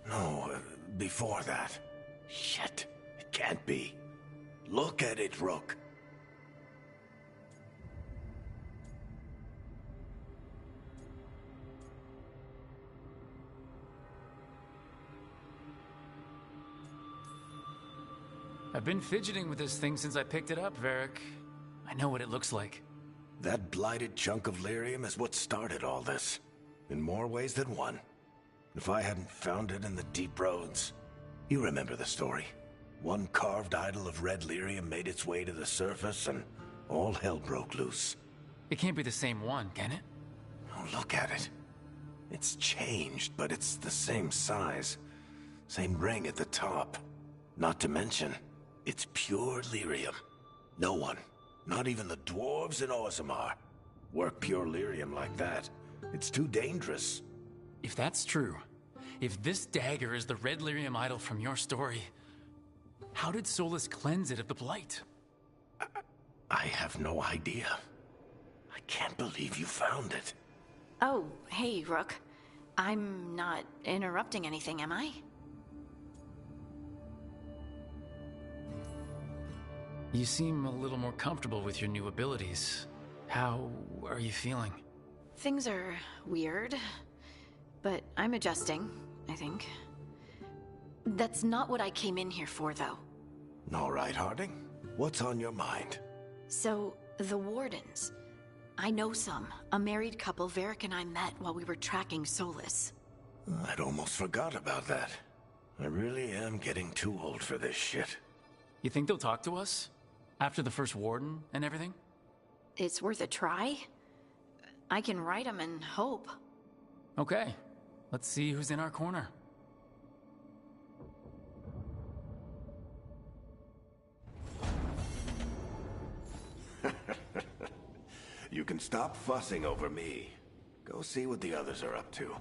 No, before that. Shit, it can't be. Look at it, Rook. I've been fidgeting with this thing since I picked it up, Varric. I know what it looks like. That blighted chunk of lyrium is what started all this. In more ways than one. If I hadn't found it in the deep roads. You remember the story. One carved idol of red lyrium made its way to the surface and all hell broke loose. It can't be the same one, can it? Oh, look at it. It's changed, but it's the same size. Same ring at the top. Not to mention, it's pure lyrium. No one, not even the dwarves in Orzammar, work pure lyrium like that. It's too dangerous. If that's true, if this dagger is the red lyrium idol from your story, how did Solus cleanse it of the blight? I have no idea. I can't believe you found it. Oh, hey, Rook. I'm not interrupting anything, am I? You seem a little more comfortable with your new abilities. How are you feeling? Things are weird, but I'm adjusting, I think. That's not what I came in here for, though. All right, Harding. What's on your mind? So, the Wardens. I know some. A married couple Varric and I met while we were tracking Solus. I'd almost forgot about that. I really am getting too old for this shit. You think they'll talk to us? After the first warden and everything? It's worth a try. I can write them and hope. Okay. Let's see who's in our corner. You can stop fussing over me. Go see what the others are up to.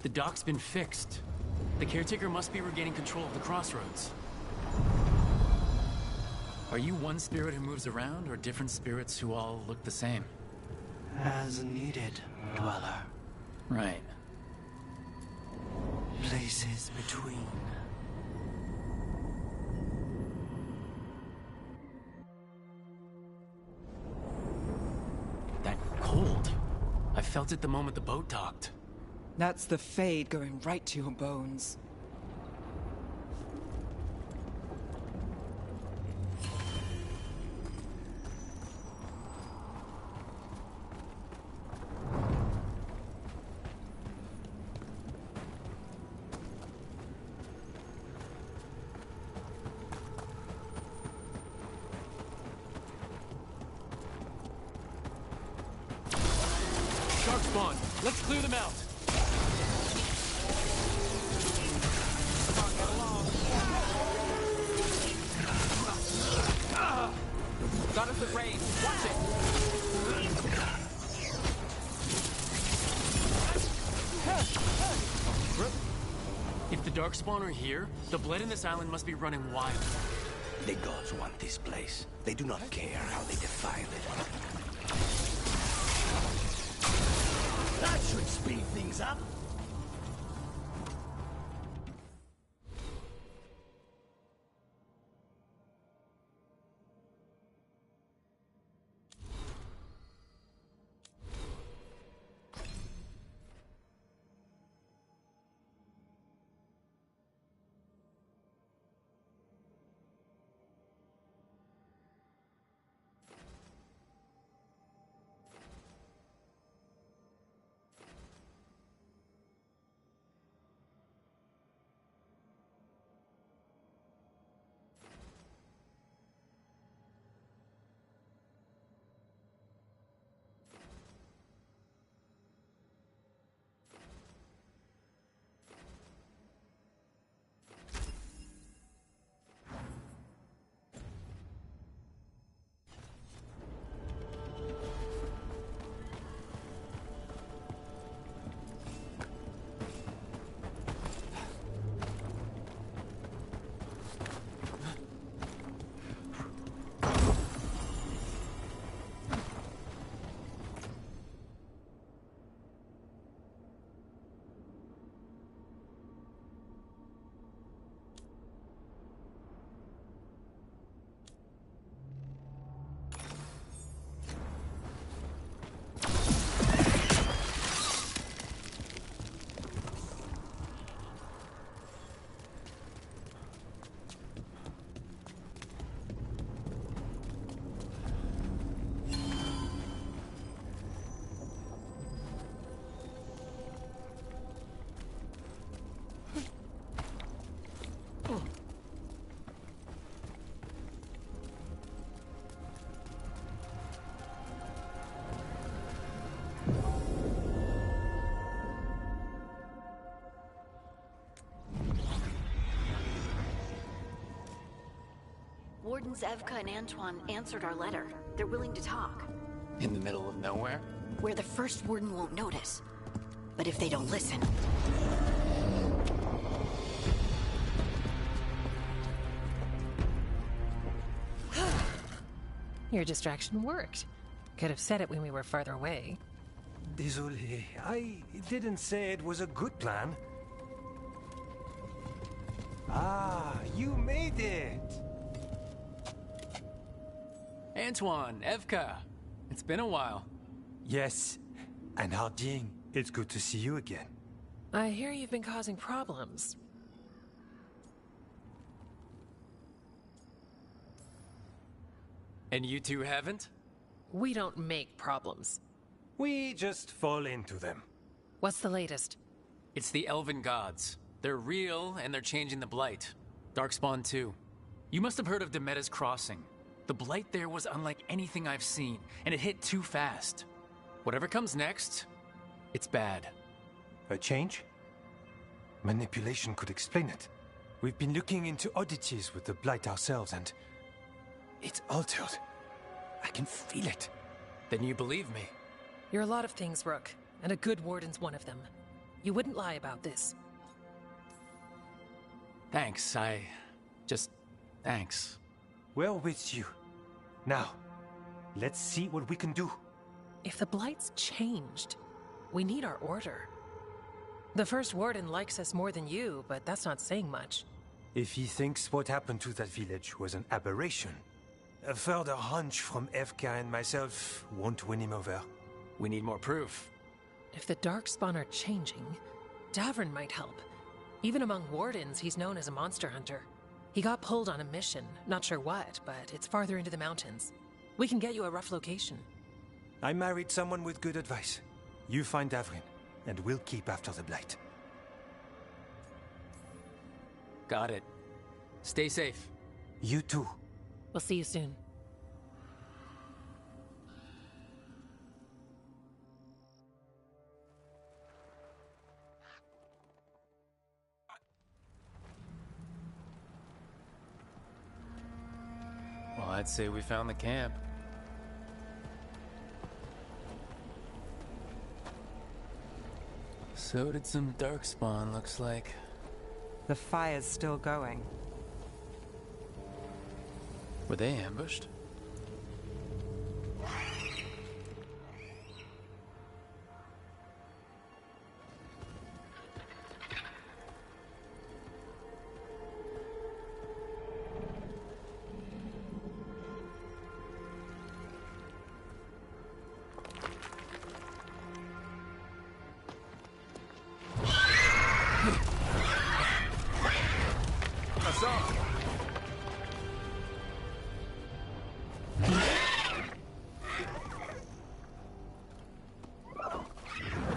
The dock's been fixed. The caretaker must be regaining control of the crossroads. Are you one spirit who moves around, or different spirits who all look the same? As needed, Dweller. Right. Places between. That cold. I felt it the moment the boat docked. That's the Fade going right to your bones. Shark spawn. Let's clear them out. Got us at range. Watch it. If the Darkspawn are here, the blood in this island must be running wild. The gods want this place. They do not care how they defile it. That should speed things up. Wardens Evka and Antoine answered our letter. They're willing to talk. In the middle of nowhere? Where the first warden won't notice. But if they don't listen... Your distraction worked. Could have said it when we were farther away. Désolé. I didn't say it was a good plan. Ah, you made it! Antoine, Evka. It's been a while. Yes. And Harding, it's good to see you again. I hear you've been causing problems. And you two haven't? We don't make problems. We just fall into them. What's the latest? It's the Elven Gods. They're real, and they're changing the Blight. Darkspawn too. You must have heard of Demeda's Crossing. The Blight there was unlike anything I've seen, and it hit too fast. Whatever comes next, it's bad. A change? Manipulation could explain it. We've been looking into oddities with the Blight ourselves, and it's altered. I can feel it. Then you believe me? You're a lot of things, Rook, and a good warden's one of them. You wouldn't lie about this. Thanks, thanks. We're with you. Now, let's see what we can do. If the Blight's changed, we need our order. The first warden likes us more than you, but that's not saying much. If he thinks what happened to that village was an aberration, a further hunch from Evka and myself won't win him over. We need more proof. If the Darkspawn are changing, Davrin might help. Even among wardens, he's known as a monster hunter. He got pulled on a mission, not sure what, but it's farther into the mountains. We can get you a rough location. I married someone with good advice. You find Davrin, and we'll keep after the Blight. Got it. Stay safe. You too. We'll see you soon. Well, I'd say we found the camp. So did some Darkspawn, looks like. The fire's still going. Were they ambushed?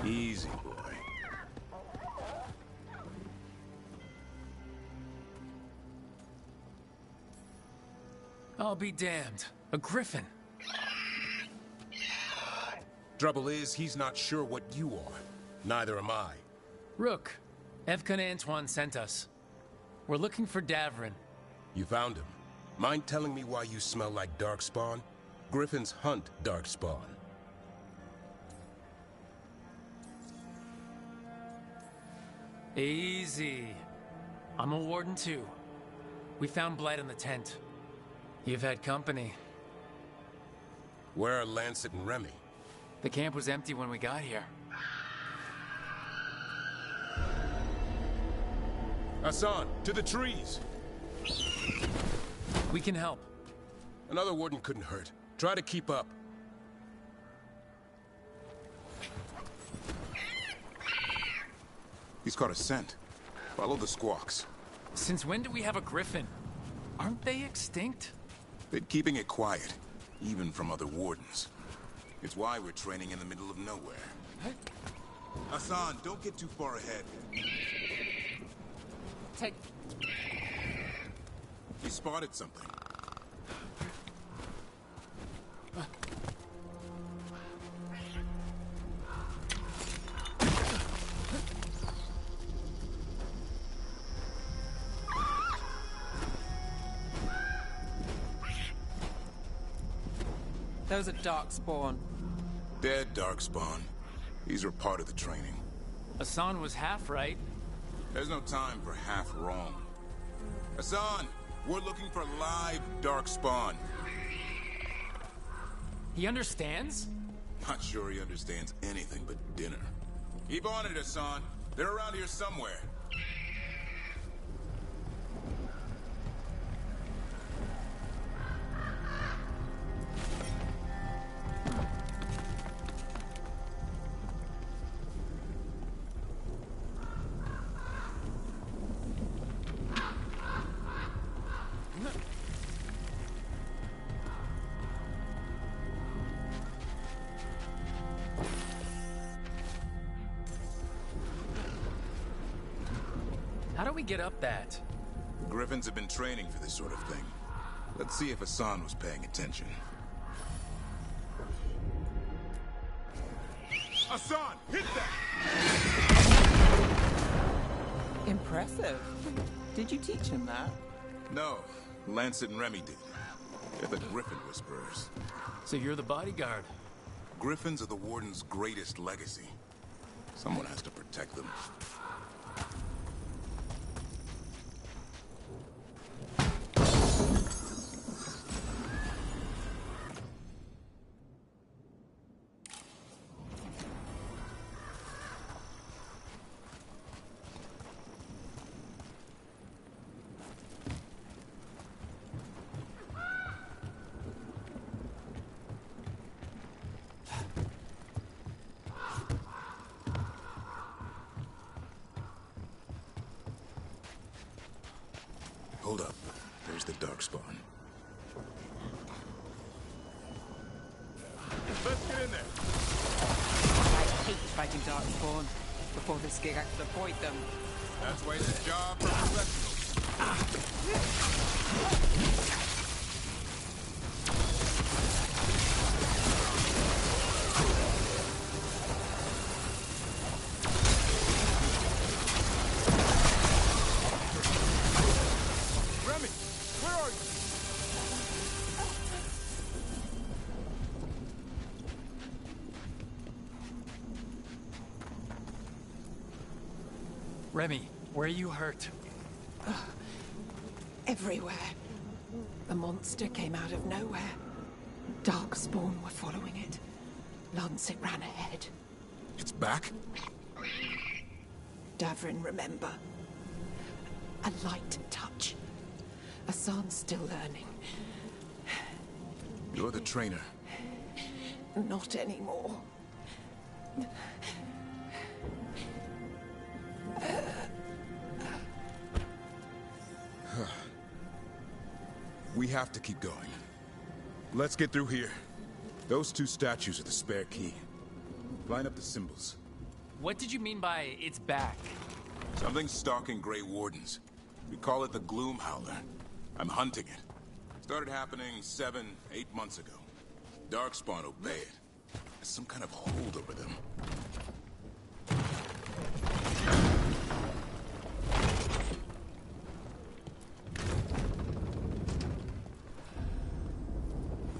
Easy, boy. I'll be damned. A griffin. Trouble is, he's not sure what you are. Neither am I. Rook, Evka and Antoine sent us. We're looking for Davrin. You found him. Mind telling me why you smell like Darkspawn? Griffins hunt Darkspawn. Easy. I'm a warden too. We found Blight in the tent. You've had company. Where are Lancet and Remy? The camp was empty when we got here. Hassan, to the trees! We can help. Another warden couldn't hurt. Try to keep up. He's caught a scent. Follow the squawks. Since when do we have a griffin? Aren't they extinct? Been keeping it quiet, even from other wardens. It's why we're training in the middle of nowhere. Hassan, don't get too far ahead. Take... He spotted something. Those are Darkspawn. Dead Darkspawn. These are part of the training. Hassan was half right. There's no time for half wrong. Hassan, we're looking for live Darkspawn. He understands? Not sure he understands anything but dinner. Keep on it, Hassan. They're around here somewhere. How do we get up that? Griffins have been training for this sort of thing. Let's see if Hassan was paying attention. Hassan, hit that! Impressive. Did you teach him that? No, Lancet and Remy did. They're the Griffin Whisperers. So you're the bodyguard? Griffins are the Warden's greatest legacy. Someone has to protect them. Hold up. There's the Darkspawn. Let's get in there. I hate fighting Darkspawn. Before this gig, I could avoid them. That's why it's a job for professionals. Remy, where are you hurt? Everywhere. The monster came out of nowhere. Darkspawn were following it. Lancet ran ahead. It's back? Davrin, remember. A light touch. Hassan's still learning. You're the trainer. Not anymore. We have to keep going. Let's get through here. Those two statues are the spare key. Line up the symbols. What did you mean by it's back? Something's stalking Grey Wardens. We call it the Gloom Howler. I'm hunting it. Started happening 7, 8 months ago. Darkspawn obey it. There's some kind of hold over them.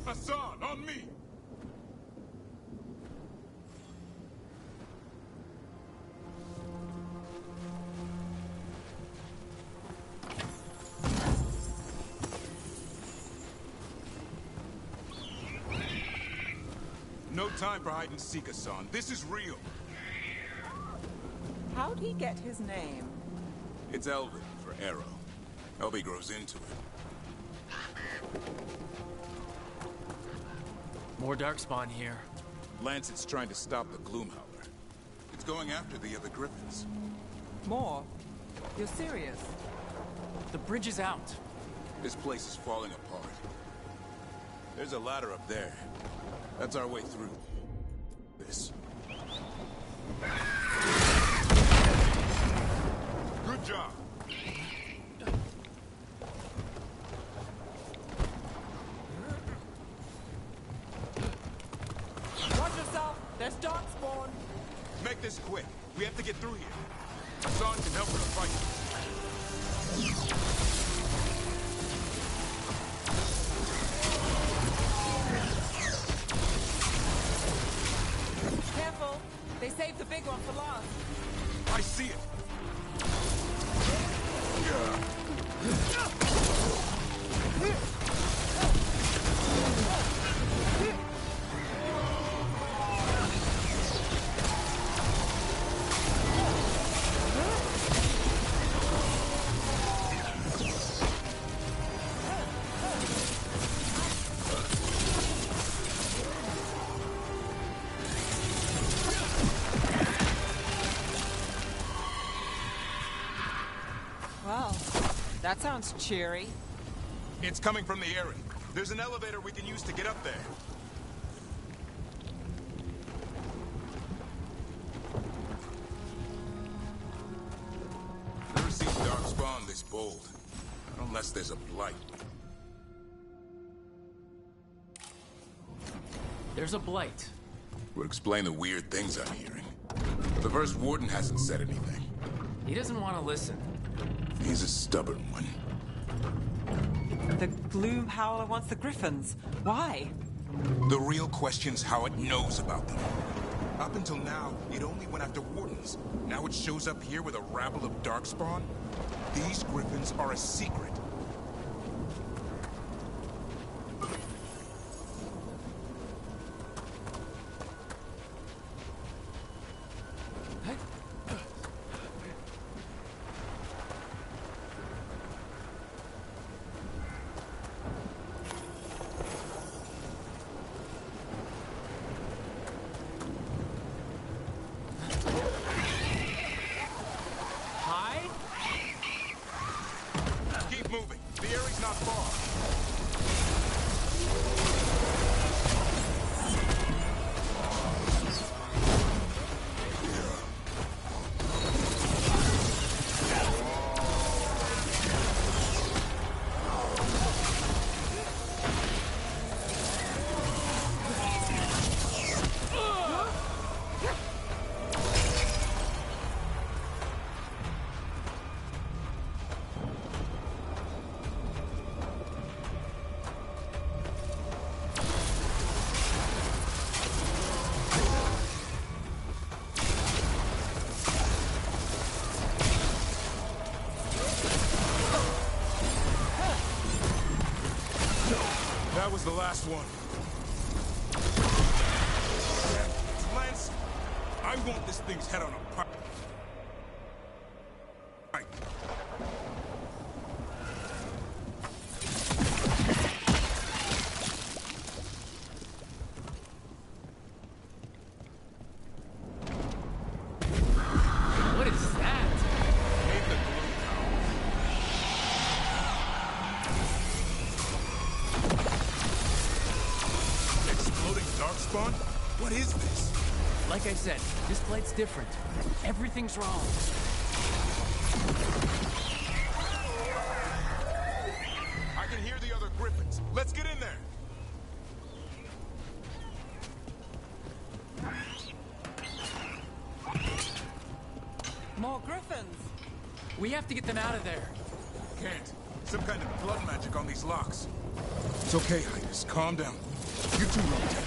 Hassan, on me! No time for hide and seek, Hassan. This is real. How'd he get his name? It's Elven for arrow. Hope he grows into it. More Darkspawn here. Lancet's trying to stop the Gloom Howler. It's going after the other Griffins. More? You're serious? The bridge is out. This place is falling apart. There's a ladder up there. That's our way through. This. Good job. Watch yourself! There's Darkspawn! Make this quick. We have to get through here. Hassan can help with the fight. Careful! They saved the big one for last. I see it. That sounds cheery. It's coming from the area. There's an elevator we can use to get up there. Never seen Darkspawn this bold. Unless there's a blight. There's a blight. Would explain the weird things I'm hearing. But the first warden hasn't said anything. He doesn't want to listen. He's a stubborn one. The Gloom Howler wants the Griffins. Why? The real question's how it knows about them. Up until now, it only went after wardens. Now it shows up here with a rabble of Darkspawn? These Griffins are a secret. That was the last one. Lance, I want this thing's head on a pike. What is that? Darkspawn? What is this? Like I said, this blight's different. Everything's wrong. I can hear the other Griffins. Let's get in there. More Griffins! We have to get them out of there. Can't. Some kind of blood magic on these locks. It's okay, Highness. Calm down. You two rotate.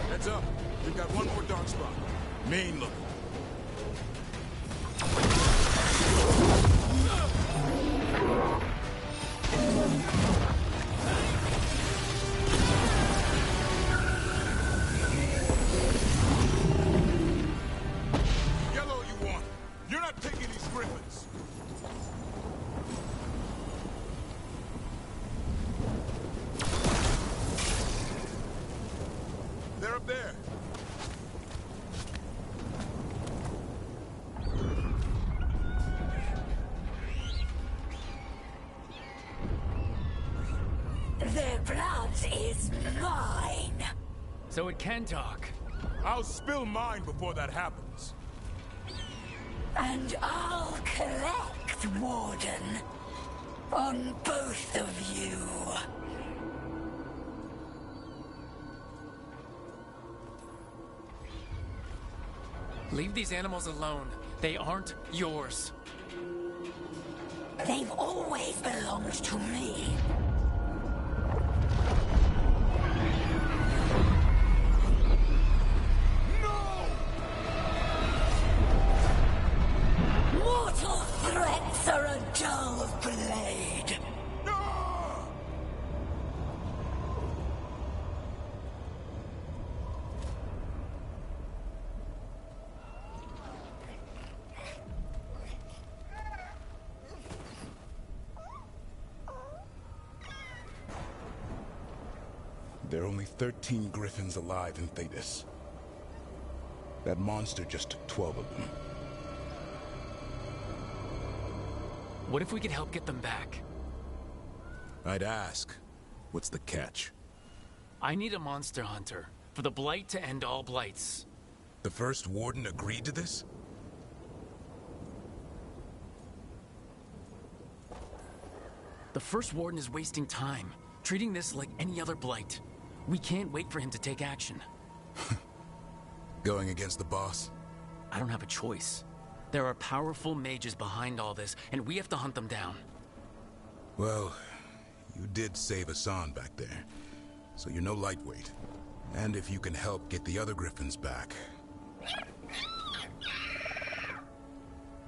Heads up. We've got one more Darkspawn. Main level. Yellow you want. You're not taking these Griffins. They're up there. Their blood is mine. So it can talk. I'll spill mine before that happens. And I'll collect, Warden, on both of you. Leave these animals alone. They aren't yours. They've always belonged to me. There are only 13 griffins alive in Thetis. That monster just took 12 of them. What if we could help get them back? I'd ask, what's the catch? I need a monster hunter for the Blight to end all blights. The first warden agreed to this? The first warden is wasting time, treating this like any other blight. We can't wait for him to take action. Going against the boss? I don't have a choice. There are powerful mages behind all this, and we have to hunt them down. Well, you did save Hassan back there, so you're no lightweight. And if you can help get the other griffins back...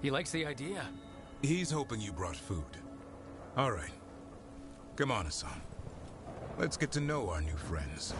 He likes the idea. He's hoping you brought food. All right. Come on, Hassan. Let's get to know our new friends.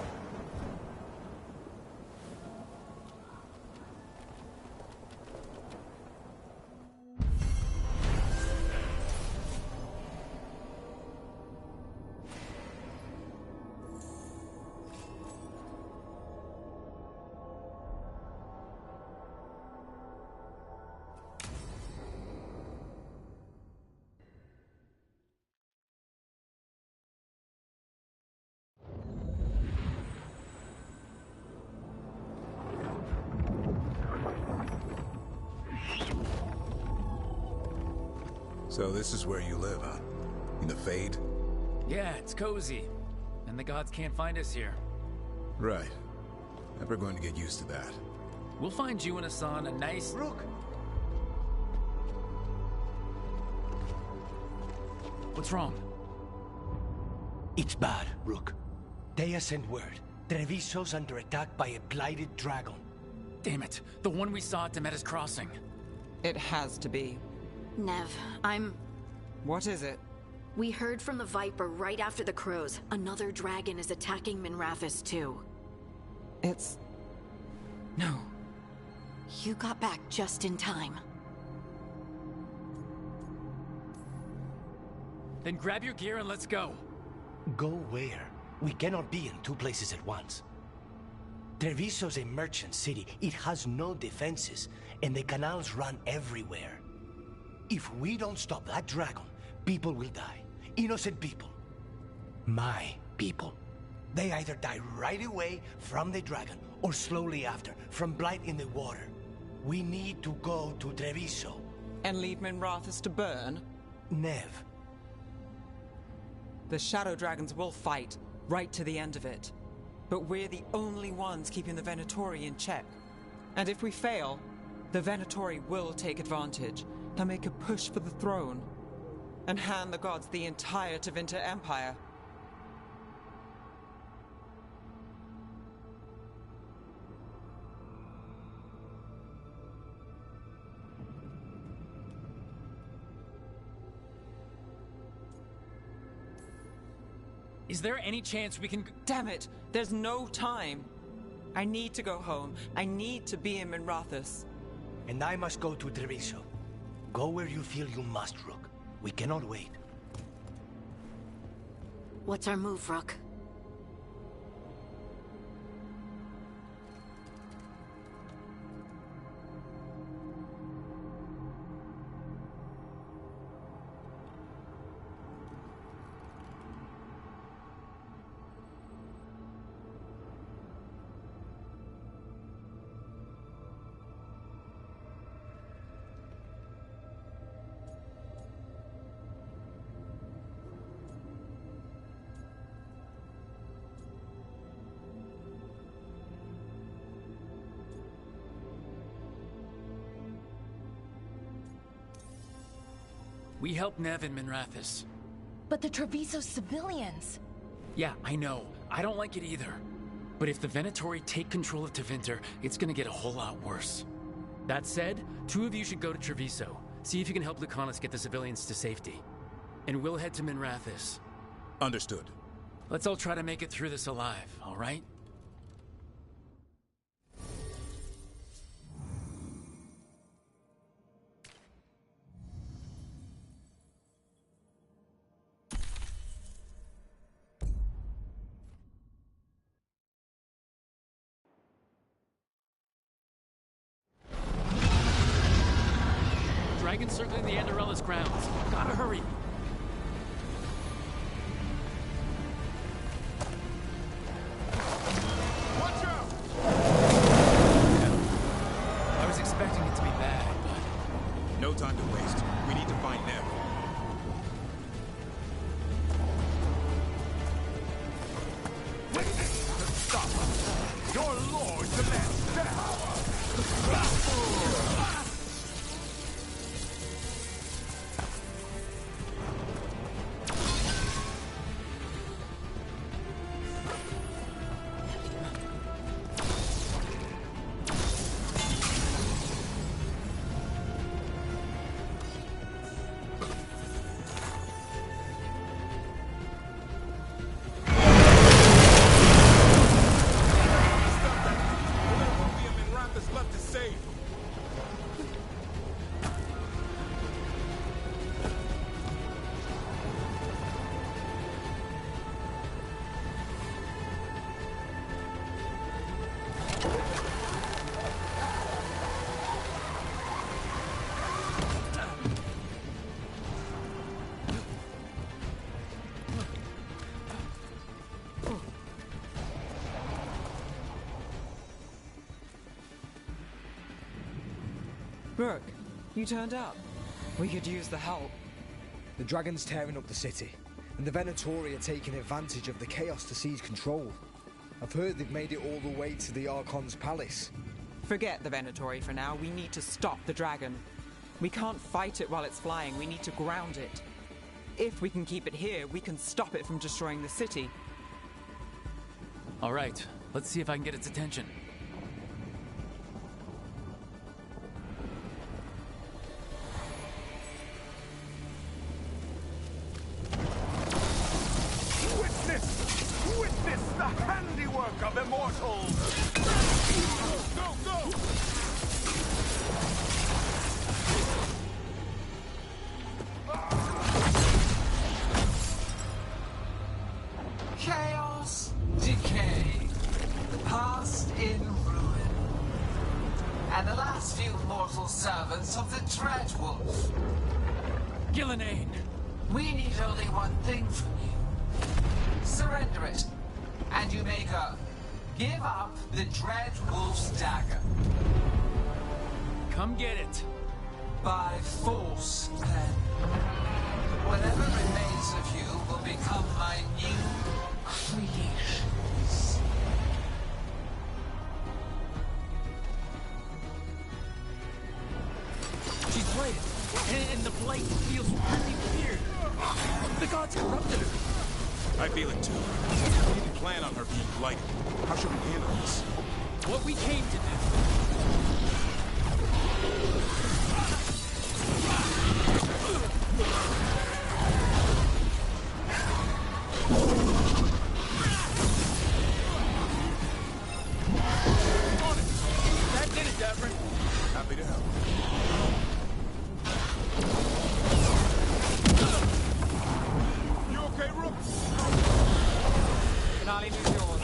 So this is where you live, huh? In the Fade? Yeah, it's cozy. And the gods can't find us here. Right. Never going to get used to that. We'll find you and Hassan a nice... Rook! What's wrong? It's bad, Rook. Dea sent word. Treviso's under attack by a blighted dragon. Damn it. The one we saw at Demeter's Crossing. It has to be. Nev, What is it? We heard from the Viper right after the crows. Another dragon is attacking Minrathous too. It's... No. You got back just in time. Then grab your gear and let's go. Go where? We cannot be in two places at once. Treviso's a merchant city. It has no defenses, and the canals run everywhere. If we don't stop that dragon, people will die. Innocent people. My people. They either die right away from the dragon, or slowly after, from blight in the water. We need to go to Treviso. And leave Minrathous to burn? Nev. The Shadow Dragons will fight, right to the end of it. But we're the only ones keeping the Venatori in check. And if we fail, the Venatori will take advantage and make a push for the throne, and hand the gods the entire Tevinter Empire. Is there any chance we can... Damn it! There's no time! I need to go home. I need to be in Minrathous. And I must go to Treviso. Go where you feel you must, Rook. We cannot wait. What's our move, Rook? We helped Nev in Minrathous. But the Treviso civilians... Yeah, I know. I don't like it either. But if the Venatori take control of Tevinter, it's gonna get a whole lot worse. That said, two of you should go to Treviso. See if you can help Lucanus get the civilians to safety. And we'll head to Minrathous. Understood. Let's all try to make it through this alive, all right? dragon circling the Anderella's grounds. Gotta hurry. Watch out! I was expecting it to be bad, but... No time to waste. We need to find them. Stop! Your lord demands death! Left to save. Brooke, you turned up. We could use the help. The dragon's tearing up the city, and the Venatori are taking advantage of the chaos to seize control. I've heard they've made it all the way to the Archon's palace. Forget the Venatori for now. We need to stop the dragon. We can't fight it while it's flying. We need to ground it. If we can keep it here, we can stop it from destroying the city. All right, let's see if I can get its attention. Witness the handiwork of immortals! Go, go! Chaos, decay, past in ruin, and the last few mortal servants of the Dreadwolf. Gillenane! We need only one thing from you. Surrender it, and you may go. Give up the Dreadwolf's dagger. Come get it. By force, then. Whatever remains of you will become my new creations. She's right, and the blight feels really weird. The gods corrupted her. I feel it too. We didn't plan on her being blighted. How should we handle this? What we came to do. On it! That did it, Davrin. Happy to help. You okay, Rook? Can I leave yours?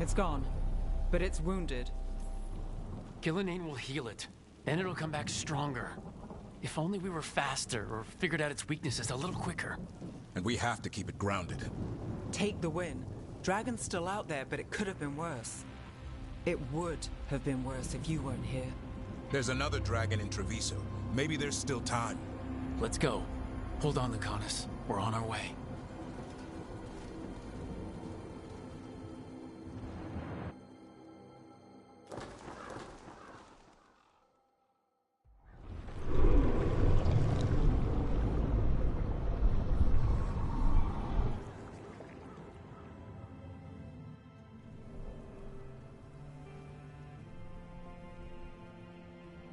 It's gone, but it's wounded. Gillenane will heal it. Then it'll come back stronger. If only we were faster or figured out its weaknesses a little quicker. And we have to keep it grounded. Take the win. Dragon's still out there, but it could have been worse. It would have been worse if you weren't here. There's another dragon in Treviso. Maybe there's still time. Let's go. Hold on, Lucanus. We're on our way.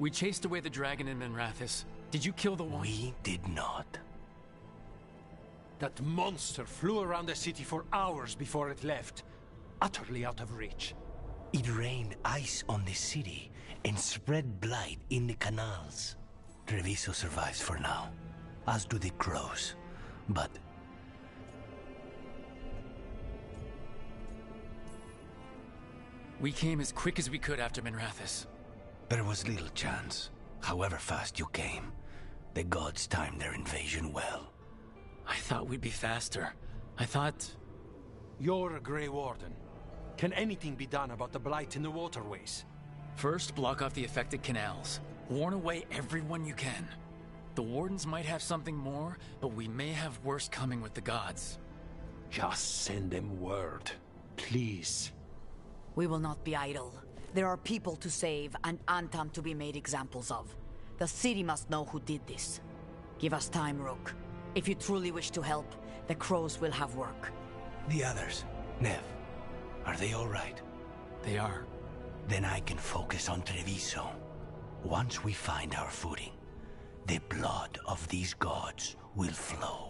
We chased away the dragon in Minrathis. Did you kill the one? We did not. That monster flew around the city for hours before it left, utterly out of reach. It rained ice on the city and spread blight in the canals. Treviso survives for now, as do the crows. But we came as quick as we could after Minrathis. there was little chance. However fast you came, the gods timed their invasion well. I thought we'd be faster. I thought... You're a Grey Warden. Can anything be done about the blight in the waterways? First, block off the affected canals. Warn away everyone you can. The Wardens might have something more, but we may have worse coming with the gods. Just send them word, please. We will not be idle. There are people to save and Antam to be made examples of. The city must know who did this. Give us time, Rook. If you truly wish to help, the crows will have work. The others, Nev, are they all right? They are. Then I can focus on Treviso. Once we find our footing, the blood of these gods will flow.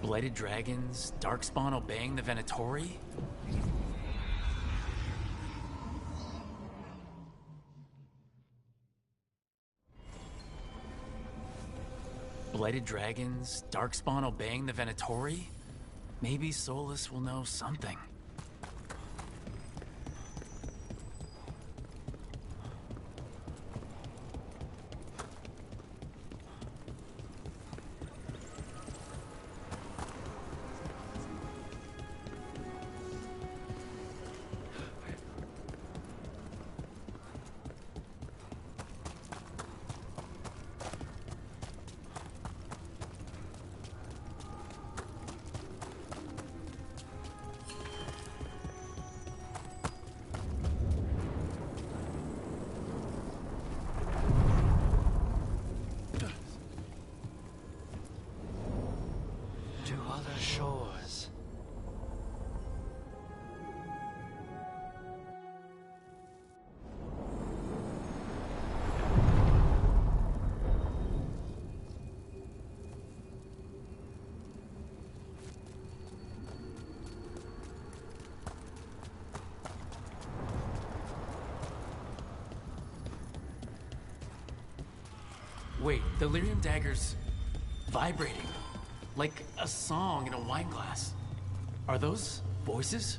Blighted dragons, Darkspawn obeying the Venatori? Blighted dragons, Darkspawn obeying the Venatori? Maybe Solus will know something. To other shores. Wait, the lyrium dagger's vibrating. Like a song in a wine glass. Are those voices?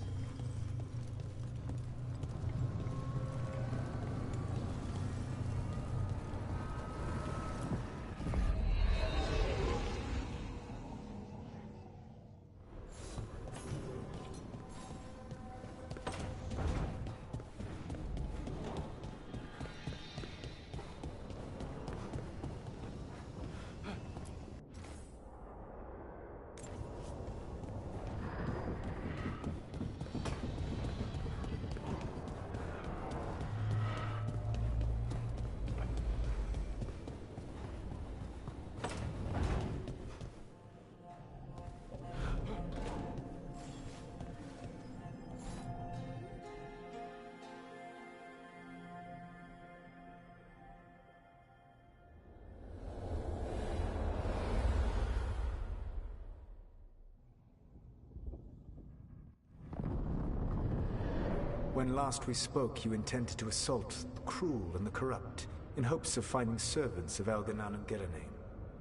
When last we spoke, you intended to assault the cruel and the corrupt, in hopes of finding servants of Elganan and Gillenane.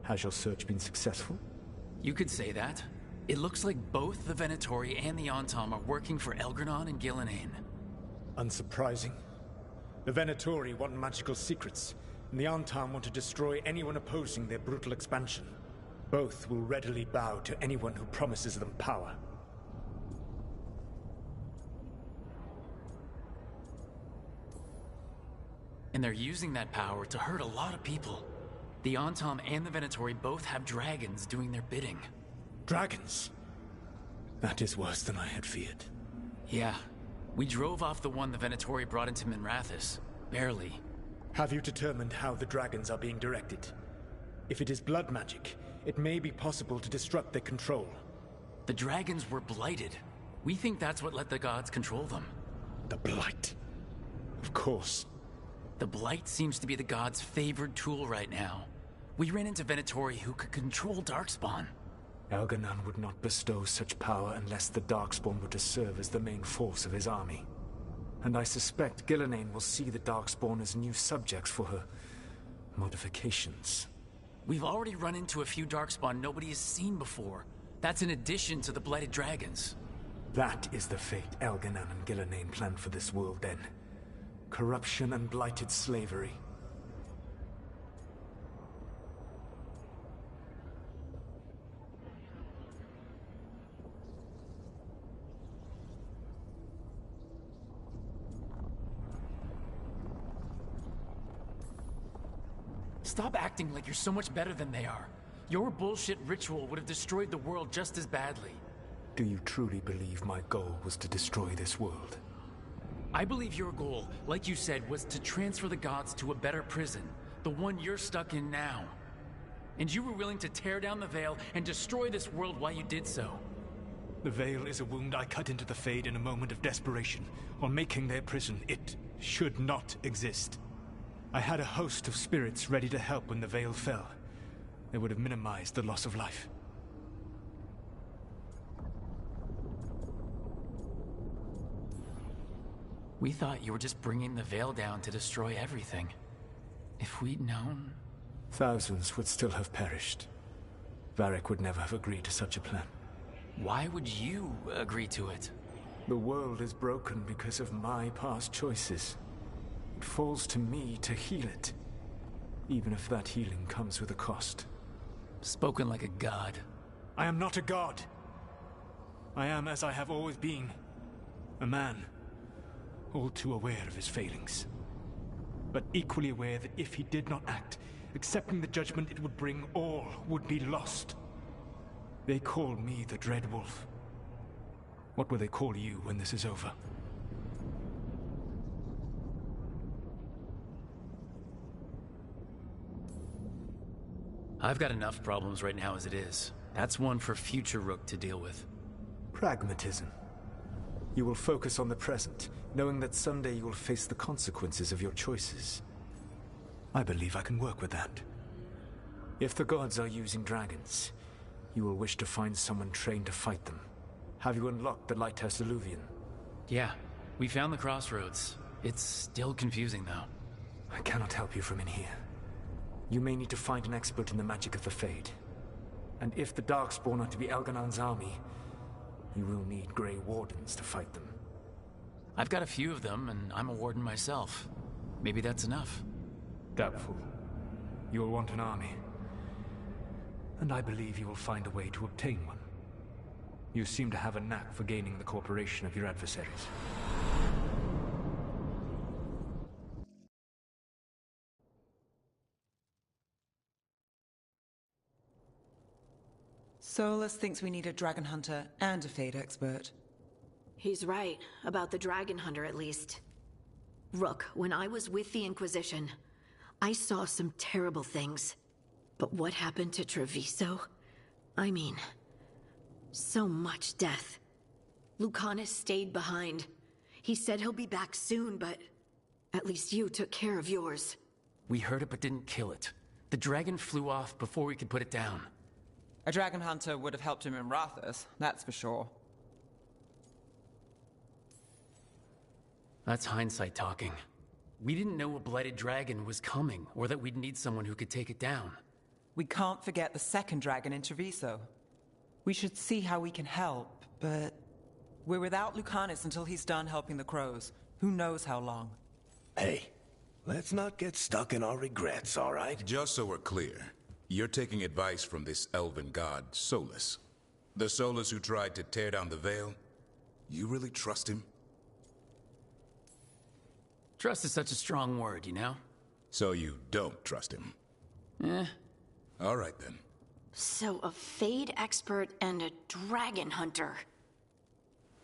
Has your search been successful? You could say that. It looks like both the Venatori and the Antam are working for Elgranon and Gillenane. Unsurprising. The Venatori want magical secrets, and the Antam want to destroy anyone opposing their brutal expansion. Both will readily bow to anyone who promises them power. And they're using that power to hurt a lot of people. The Antam and the Venatori both have dragons doing their bidding. Dragons? That is worse than I had feared. Yeah. We drove off the one the Venatori brought into Minrathous. Barely. Have you determined how the dragons are being directed? If it is blood magic, it may be possible to disrupt their control. The dragons were blighted. We think that's what let the gods control them. The Blight. Of course. The Blight seems to be the gods' favored tool right now. We ran into Venatori who could control Darkspawn. Elganon would not bestow such power unless the Darkspawn were to serve as the main force of his army. And I suspect Gillenane will see the Darkspawn as new subjects for her modifications. We've already run into a few Darkspawn nobody has seen before. That's in addition to the Blighted Dragons. That is the fate Elganon and Gillenane planned for this world then. Corruption and blighted slavery. Stop acting like you're so much better than they are. Your bullshit ritual would have destroyed the world just as badly. Do you truly believe my goal was to destroy this world? I believe your goal, like you said, was to transfer the gods to a better prison. The one you're stuck in now. And you were willing to tear down the Veil and destroy this world while you did so. The Veil is a wound I cut into the Fade in a moment of desperation, while making their prison. It should not exist. I had a host of spirits ready to help when the Veil fell. They would have minimized the loss of life. We thought you were just bringing the Veil down to destroy everything. If we'd known... Thousands would still have perished. Varric would never have agreed to such a plan. Why would you agree to it? The world is broken because of my past choices. It falls to me to heal it, even if that healing comes with a cost. Spoken like a god. I am not a god. I am as I have always been. A man. All too aware of his failings. But equally aware that if he did not act, accepting the judgment it would bring, all would be lost. They call me the Dread Wolf. What will they call you when this is over? I've got enough problems right now as it is. That's one for future Rook to deal with. Pragmatism. You will focus on the present, knowing that someday you will face the consequences of your choices. I believe I can work with that. If the gods are using dragons, you will wish to find someone trained to fight them. Have you unlocked the Lighthouse Illuvian? Yeah, we found the crossroads. It's still confusing, though. I cannot help you from in here. You may need to find an expert in the magic of the Fade. And if the Darkspawn are to be Elganon's army, you will need Grey Wardens to fight them. I've got a few of them, and I'm a warden myself. Maybe that's enough. Doubtful. You'll want an army. And I believe you will find a way to obtain one. You seem to have a knack for gaining the cooperation of your adversaries. Solus thinks we need a dragon hunter and a Fade expert. He's right, about the dragon hunter at least. Rook, when I was with the Inquisition, I saw some terrible things. But what happened to Treviso? I mean, so much death. Lucanus stayed behind. He said he'll be back soon, but at least you took care of yours. We heard it but didn't kill it. The dragon flew off before we could put it down. A dragon hunter would have helped him in Rathus, that's for sure. That's hindsight talking. We didn't know a blighted dragon was coming, or that we'd need someone who could take it down. We can't forget the second dragon in Treviso. We should see how we can help, but we're without Lucanus until he's done helping the crows. Who knows how long? Hey, let's not get stuck in our regrets, all right? Just so we're clear, you're taking advice from this elven god, Solus. The Solus who tried to tear down the Veil? You really trust him? Trust is such a strong word, you know? So you don't trust him? Eh. All right, then. So, a Fade expert and a dragon hunter.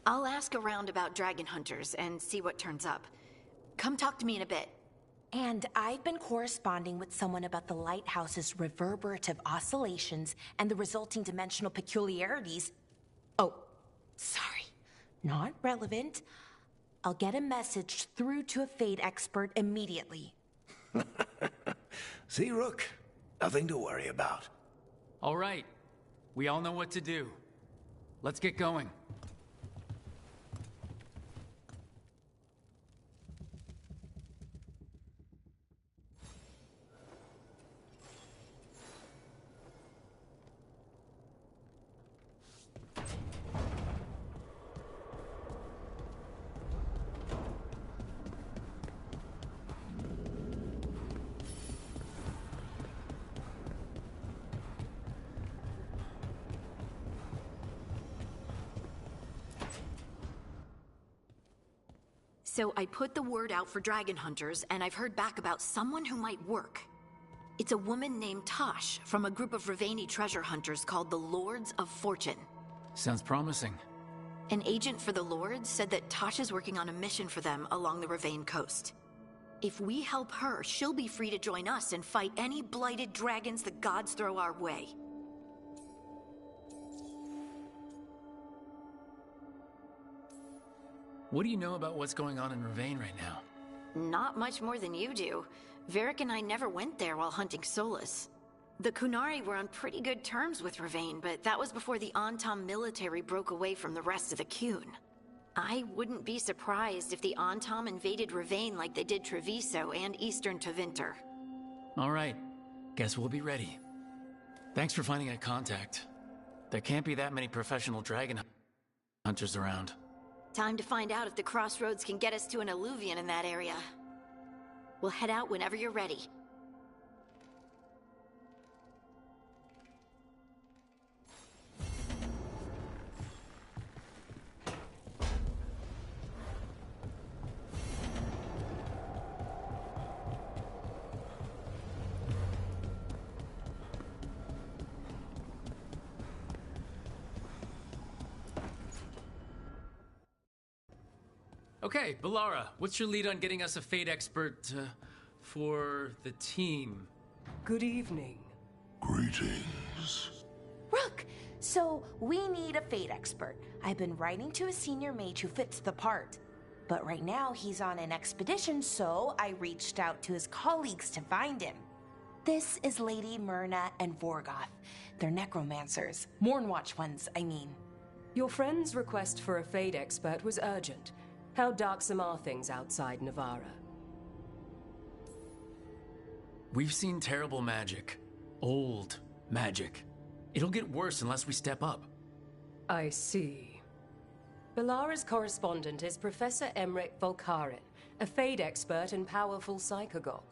I'll ask around about dragon hunters and see what turns up. Come talk to me in a bit. And I've been corresponding with someone about the lighthouse's reverberative oscillations and the resulting dimensional peculiarities. Oh, sorry. Not relevant. I'll get a message through to a Fade expert immediately. See, Rook? Nothing to worry about. All right. We all know what to do. Let's get going. So I put the word out for dragon hunters, and I've heard back about someone who might work. It's a woman named Tosh from a group of Ravani treasure hunters called the Lords of Fortune. Sounds promising. An agent for the Lords said that Tosh is working on a mission for them along the Ravane coast. If we help her, she'll be free to join us and fight any blighted dragons the gods throw our way. What do you know about what's going on in Ravane right now? Not much more than you do. Varric and I never went there while hunting Solus. The Kunari were on pretty good terms with Ravane, but that was before the Antam military broke away from the rest of the Kun. I wouldn't be surprised if the Antam invaded Ravane like they did Treviso and Eastern Tevinter. All right. Guess we'll be ready. Thanks for finding a contact. There can't be that many professional dragon hunters around. Time to find out if the crossroads can get us to an alluvion in that area. We'll head out whenever you're ready. Okay, Bellara, what's your lead on getting us a Fade expert for the team? Good evening. Greetings. Rook! So, we need a Fade expert. I've been writing to a senior mage who fits the part. But right now, he's on an expedition, so I reached out to his colleagues to find him. This is Lady Myrna and Vorgoth. They're necromancers. Mournwatch ones, I mean. Your friend's request for a Fade expert was urgent. How darksome are things outside Navarra? We've seen terrible magic. Old magic. It'll get worse unless we step up. I see. Bellara's correspondent is Professor Emmerich Volkaren, a Fade expert and powerful psychogol.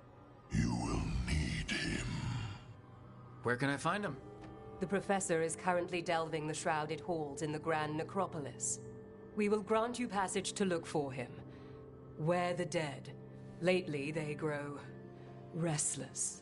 Where can I find him? The professor is currently delving the shrouded halls in the Grand Necropolis. We will grant you passage to look for him. Where the dead. Lately they grow restless.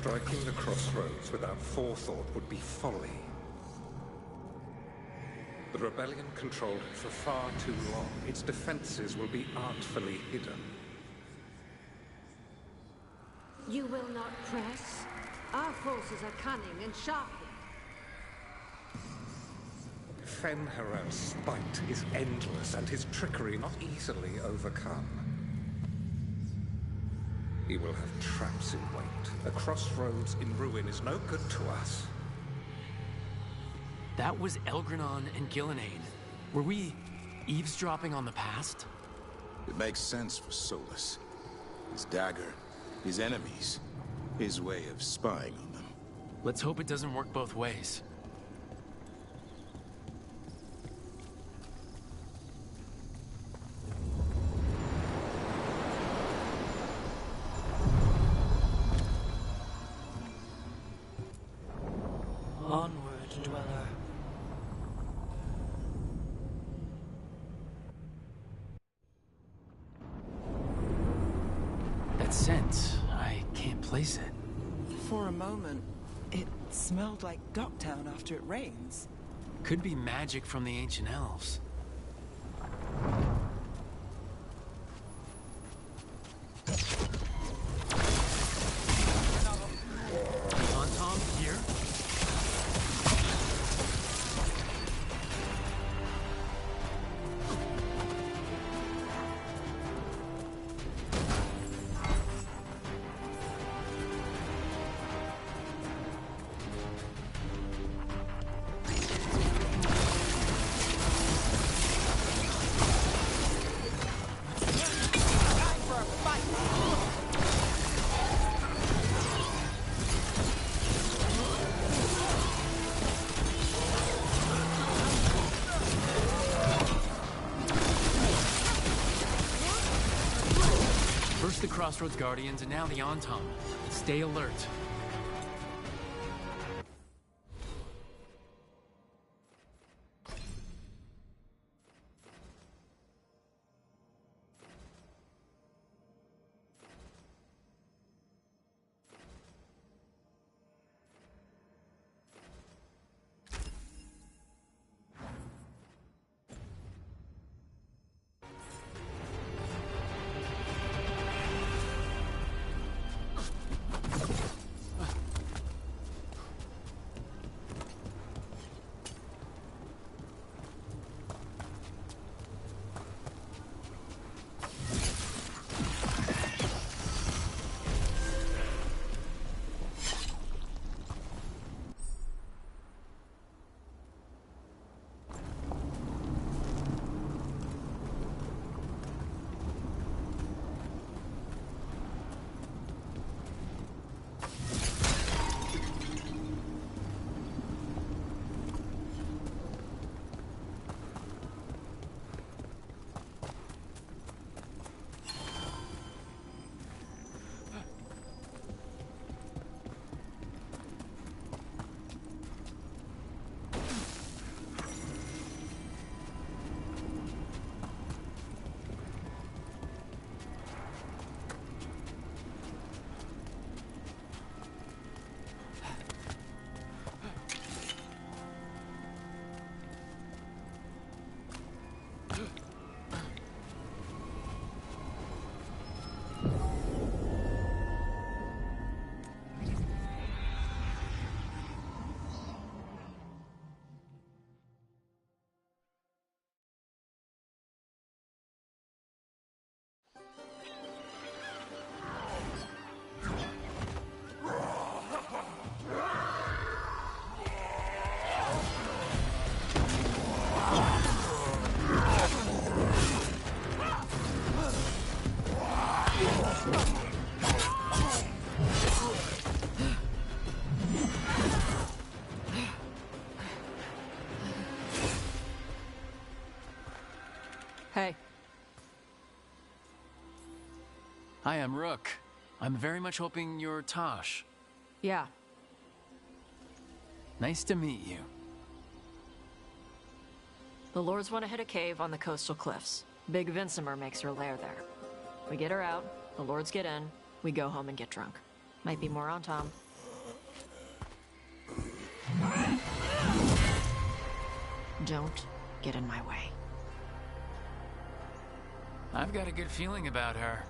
Striking the crossroads without forethought would be folly. The rebellion controlled it for far too long. Its defenses will be artfully hidden. You will not press? Our forces are cunning and sharp. Fen'Harel's spite is endless and his trickery not easily overcome. He will have traps in wait. A crossroads in ruin is no good to us. That was Elgranon and Gillenade. Were we eavesdropping on the past? It makes sense for Solus. His dagger, his enemies, his way of spying on them. Let's hope it doesn't work both ways. Onward, dweller. That scent, I can't place it. For a moment, it smelled like Docktown after it rains. Could be magic from the ancient elves. Tom, here? First the Crossroads Guardians, and now the Antom. Stay alert. Hey. Hi, I'm Rook. I'm very much hoping you're Tosh. Yeah. Nice to meet you. The Lords want to hit a cave on the coastal cliffs. Big Vincimer makes her lair there. We get her out, the Lords get in, we go home and get drunk. Might be more on Tom. Don't get in my way. I've got a good feeling about her.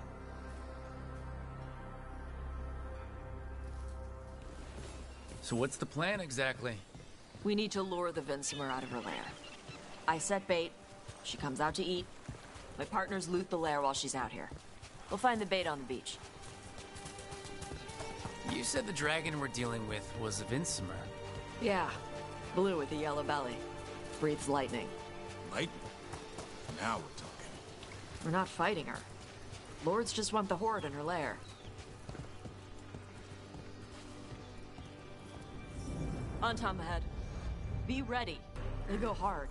So what's the plan exactly? We need to lure the Vinsimer out of her lair. I set bait. She comes out to eat. My partners loot the lair while she's out here. We'll find the bait on the beach. You said the dragon we're dealing with was a Vinsimer. Yeah. Blue with a yellow belly. Breathes lightning. Lightning? Now we're talking. We're not fighting her. Lords just want the horde in her lair. On Tom ahead. Be ready. They go hard.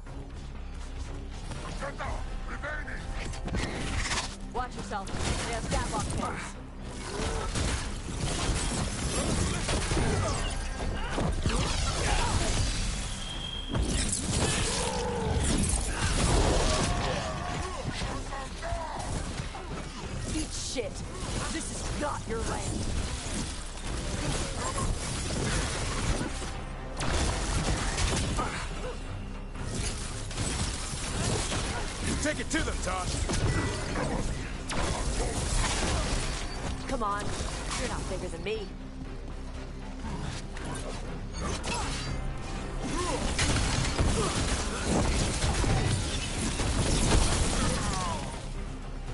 Watch yourself. They have stab-off pins. Eat shit. This is not your land. Take it to them, Tosh. Come on. You're not bigger than me.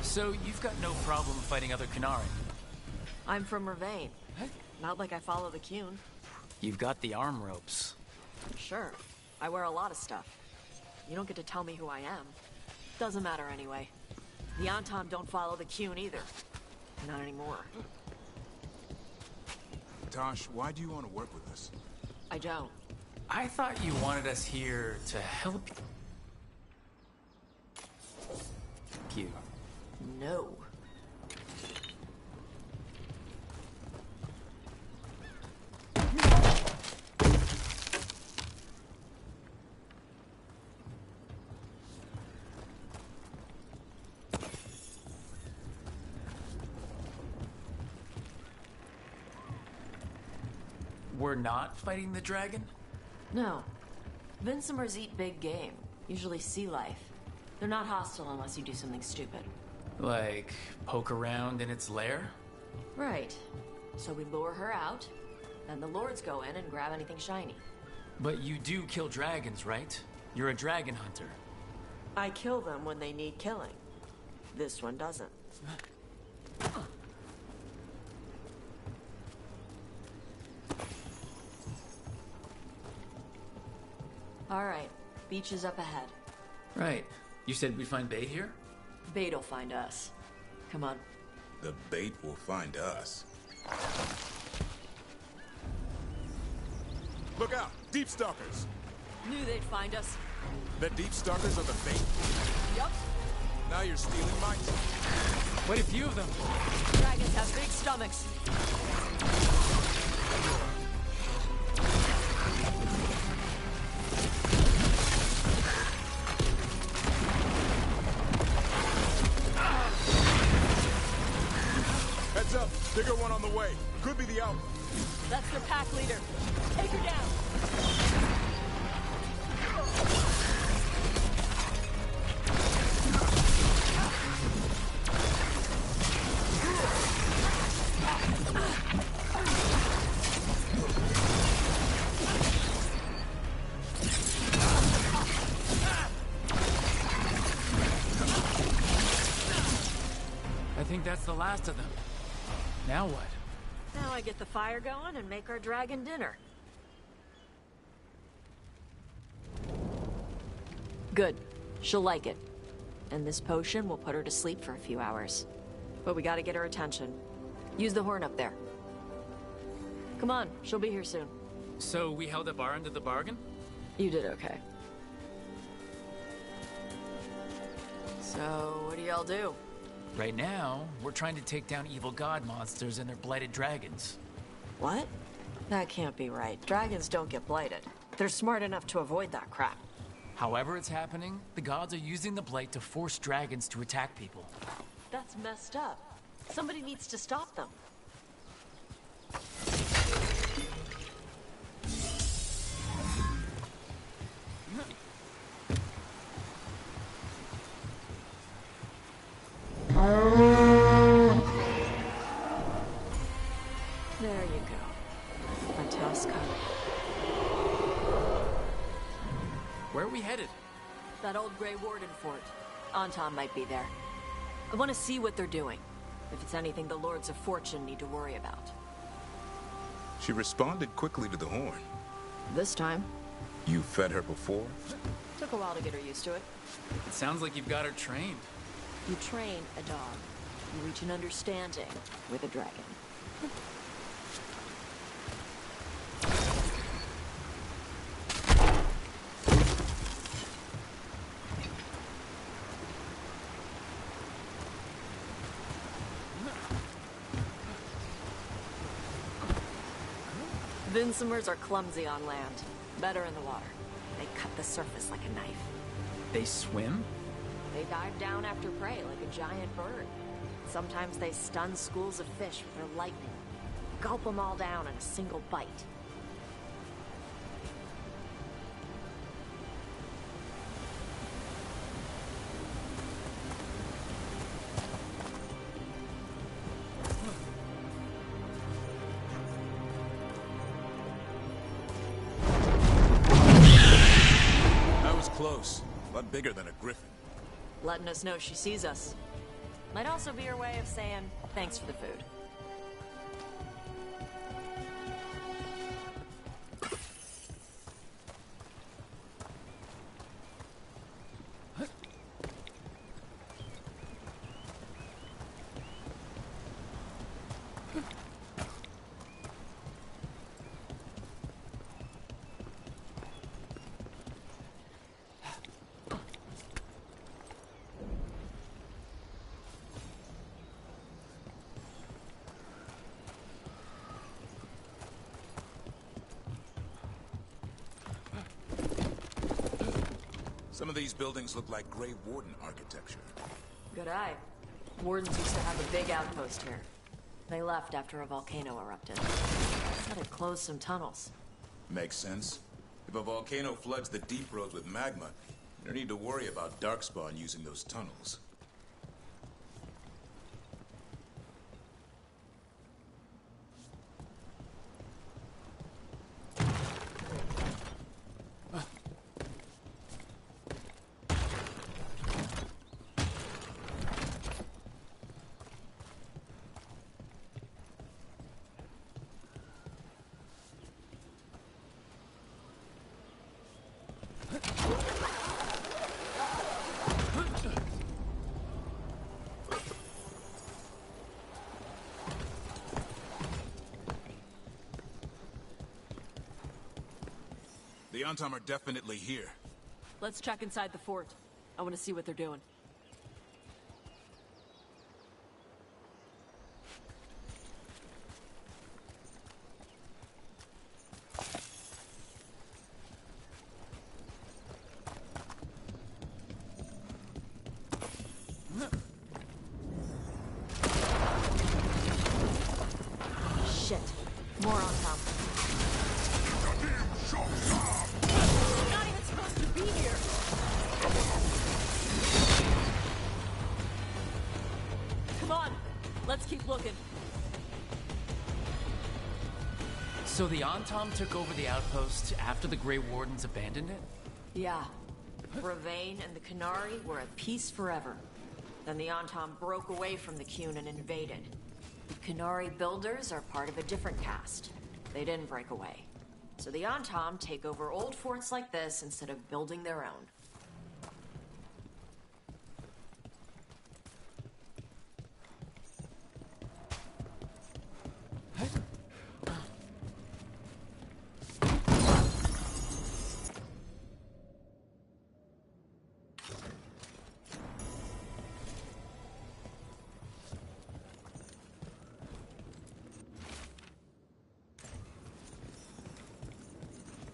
So you've got no problem fighting other Qunari? I'm from Mervain. Not like I follow the Qun. You've got the arm ropes. Sure. I wear a lot of stuff. You don't get to tell me who I am. Doesn't matter anyway. The Antam don't follow the Qun either. Not anymore. Tosh, why do you want to work with us? I don't. I thought you wanted us here to help you. No. We're not fighting the dragon? No. Vinsimers eat big game, usually sea life. They're not hostile unless you do something stupid. Like, poke around in its lair? Right. So we lure her out, then the lords go in and grab anything shiny. But you do kill dragons, right? You're a dragon hunter. I kill them when they need killing. This one doesn't. All right, beach is up ahead. Right. You said we'd find bait here? Bait'll find us. Come on. The bait will find us. Look out! Deep Stalkers! Knew they'd find us. The Deep Stalkers are the bait? Yup. Now you're stealing mine. Quite a few of them. Dragons have big stomachs. Heads up! Bigger one on the way. Could be the Alpha. That's their pack leader. Take her down. I think that's the last of them. Now what? Now I get the fire going and make our dragon dinner. Good. She'll like it. And this potion will put her to sleep for a few hours. But we gotta get her attention. Use the horn up there. Come on, she'll be here soon. So we held up our end of the bargain? You did okay. So, what do y'all do? Right now, we're trying to take down evil god monsters and their blighted dragons. What? That can't be right. Dragons don't get blighted. They're smart enough to avoid that crap. However it's happening, the gods are using the blight to force dragons to attack people. That's messed up. Somebody needs to stop them. Where are we headed? That old Grey Warden fort. Anton might be there. I want to see what they're doing. If it's anything the Lords of Fortune need to worry about. She responded quickly to the horn. This time. You fed her before? Took a while to get her used to it. It sounds like you've got her trained. You train a dog. You reach an understanding with a dragon. Vincimers are clumsy on land, better in the water. They cut the surface like a knife. They swim? They dive down after prey like a giant bird. Sometimes they stun schools of fish with their lightning. Gulp them all down in a single bite. Close. A lot bigger than a griffin. Letting us know she sees us. Might also be her way of saying thanks for the food. Some of these buildings look like Grey Warden architecture. Good eye. Wardens used to have a big outpost here. They left after a volcano erupted. Said it closed some tunnels. Makes sense. If a volcano floods the deep roads with magma, you don't need to worry about Darkspawn using those tunnels. The Antom are definitely here. Let's check inside the fort. I want to see what they're doing. Shit. More on top. Not even supposed to be here. Come on. Let's keep looking. So the Antom took over the outpost after the Grey Wardens abandoned it? Yeah. Ravane and the Qunari were at peace forever. Then the Antom broke away from the Qun and invaded. The Qunari builders are part of a different caste. They didn't break away. So the Antom take over old forts like this instead of building their own.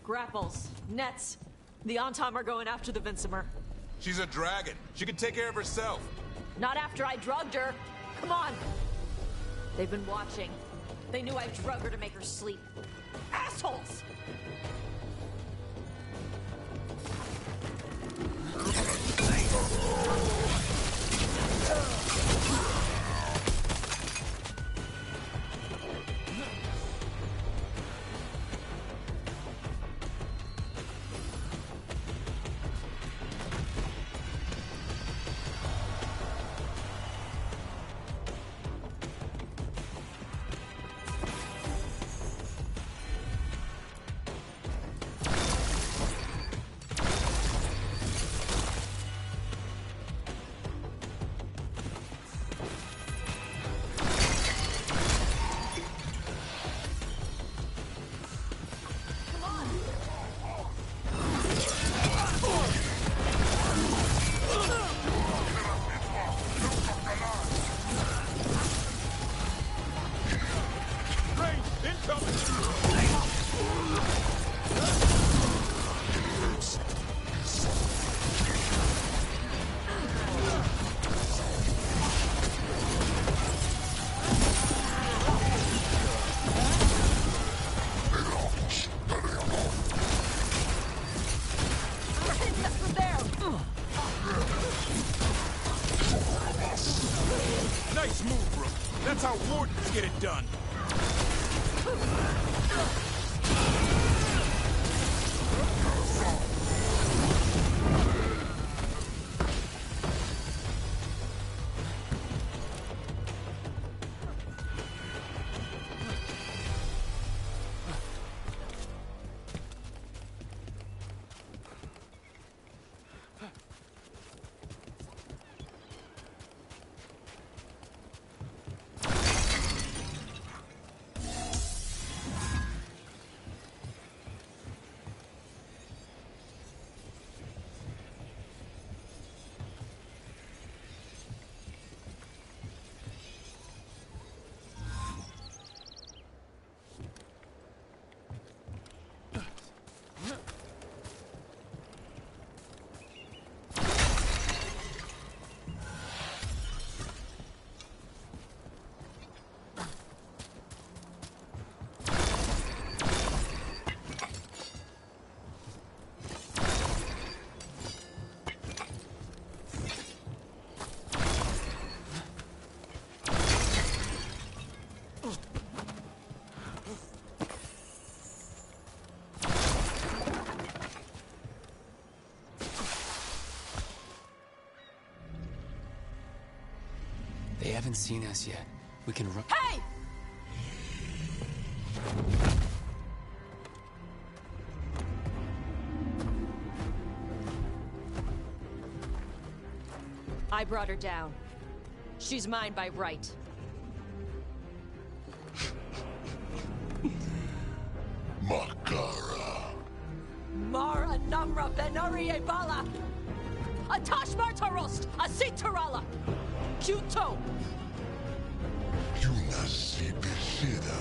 Grapples, nets. The Antom are going after the Vincimer. She's a dragon. She can take care of herself. Not after I drugged her. Come on. They've been watching. They knew I drugged her to make her sleep. Assholes! attacking us from there! Nice move, Rook. That's how wardens get it done. They haven't seen us yet. We can run. Hey! I brought her down. She's mine by right. Makara. Mara Namra Benori Bala! Atash Martarost! Asitarala! Kyuto! Yunasi Bishida.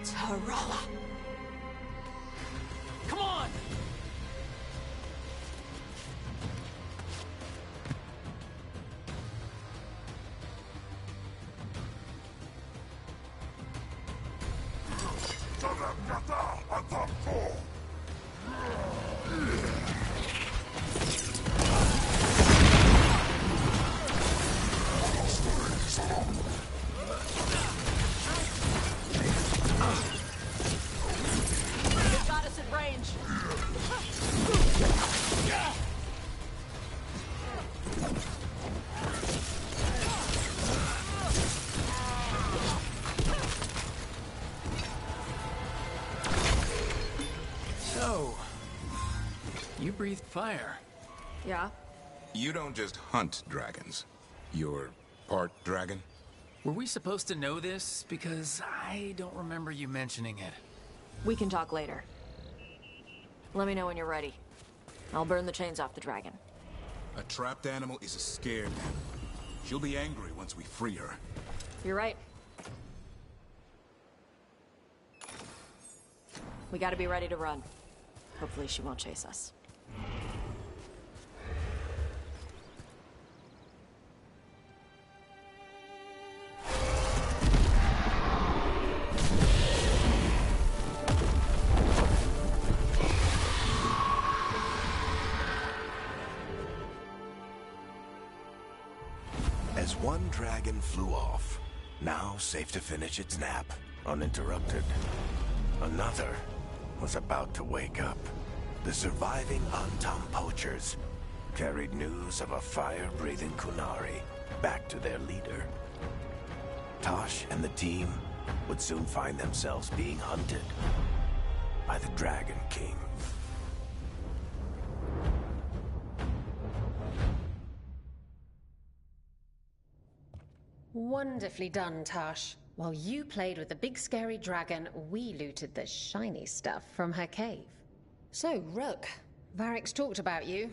Tarala! Come on! They've got us at range. So, you breathed fire. Yeah? You don't just hunt dragons. You're part dragon? Were we supposed to know this? Because I don't remember you mentioning it. We can talk later. Let me know when you're ready. I'll burn the chains off the dragon. A trapped animal is a scared animal. She'll be angry once we free her. You're right. We gotta be ready to run. Hopefully she won't chase us. As one dragon flew off, now safe to finish its nap, uninterrupted, another was about to wake up. The surviving Antam poachers carried news of a fire-breathing Kunari back to their leader. Tosh and the team would soon find themselves being hunted by the Dragon King. Wonderfully done, Tash. While you played with the big scary dragon, we looted the shiny stuff from her cave. So, Rook, Varric's talked about you.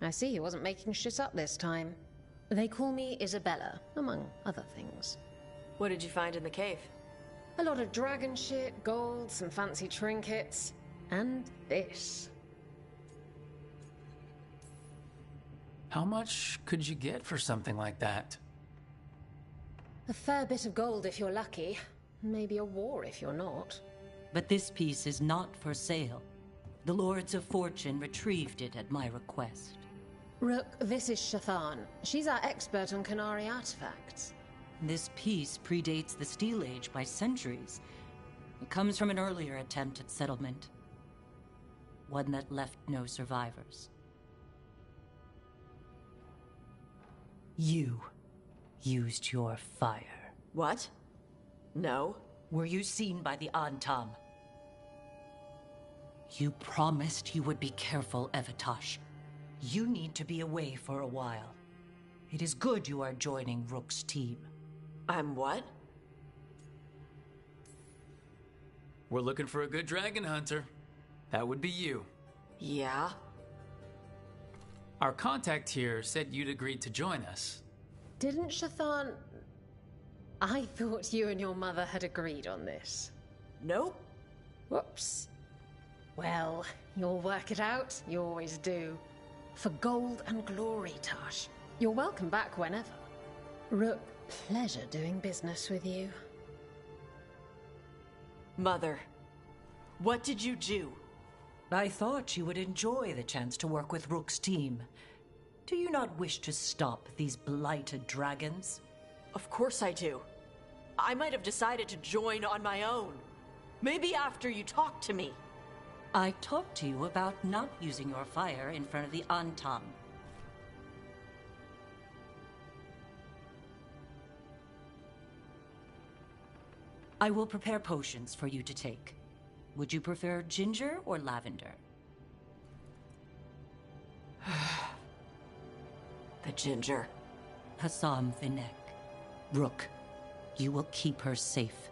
I see he wasn't making shit up this time. They call me Isabella, among other things. What did you find in the cave? A lot of dragon shit, gold, some fancy trinkets, and this. How much could you get for something like that? A fair bit of gold if you're lucky. Maybe a war if you're not. But this piece is not for sale. The Lords of Fortune retrieved it at my request. Rook, this is Shathan. She's our expert on Qunari artifacts. This piece predates the Steel Age by centuries. It comes from an earlier attempt at settlement. One that left no survivors. You used your fire. What? No. Were you seen by the Antam? You promised you would be careful, Evatosh. You need to be away for a while. It is good you are joining Rook's team. I'm what? We're looking for a good dragon hunter. That would be you. Yeah? Our contact here said you'd agreed to join us. Didn't Shathan... I thought you and your mother had agreed on this. Nope. Whoops. Well, you'll work it out. You always do. For gold and glory, Tash. You're welcome back whenever. Rook, pleasure doing business with you. Mother, what did you do? I thought you would enjoy the chance to work with Rook's team. Do you not wish to stop these blighted dragons? Of course I do. I might have decided to join on my own. Maybe after you talked to me. I talked to you about not using your fire in front of the Antam. I will prepare potions for you to take. Would you prefer ginger or lavender? The ginger. Hassam Vinek. Rook, you will keep her safe.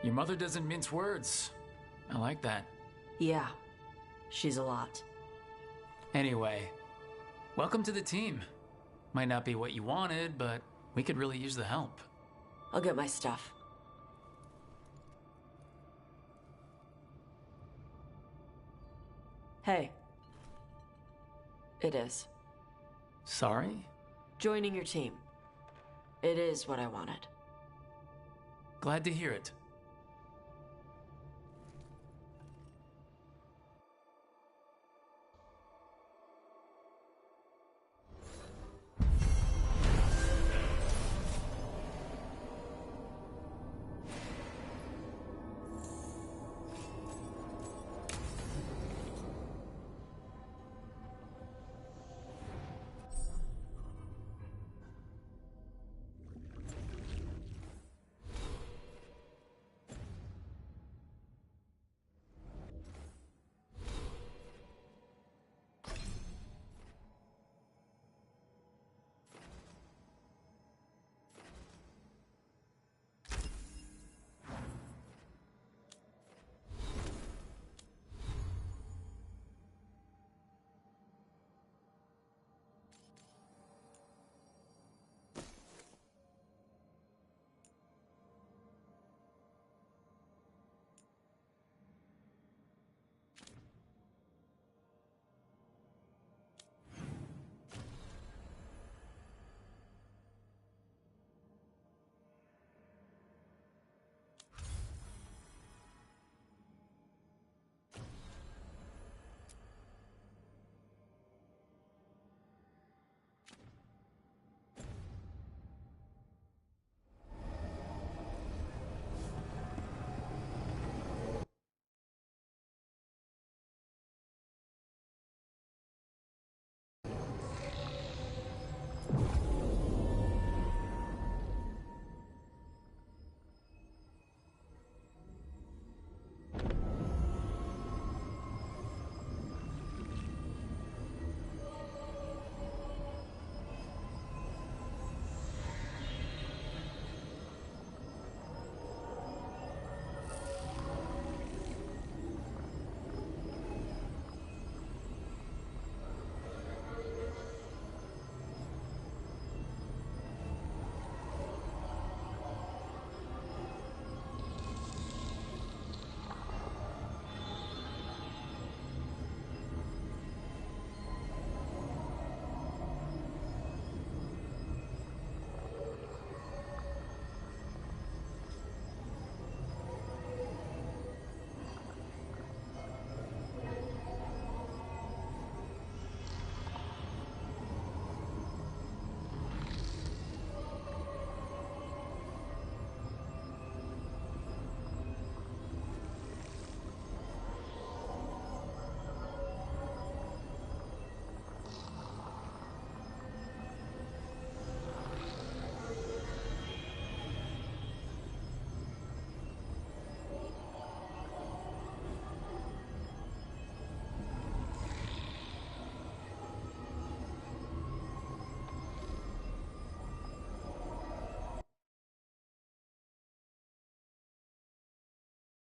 Your mother doesn't mince words. I like that. Yeah, she's a lot. Anyway, welcome to the team. Might not be what you wanted, but we could really use the help. I'll get my stuff. Hey. It is. Sorry? Joining your team. It is what I wanted. Glad to hear it.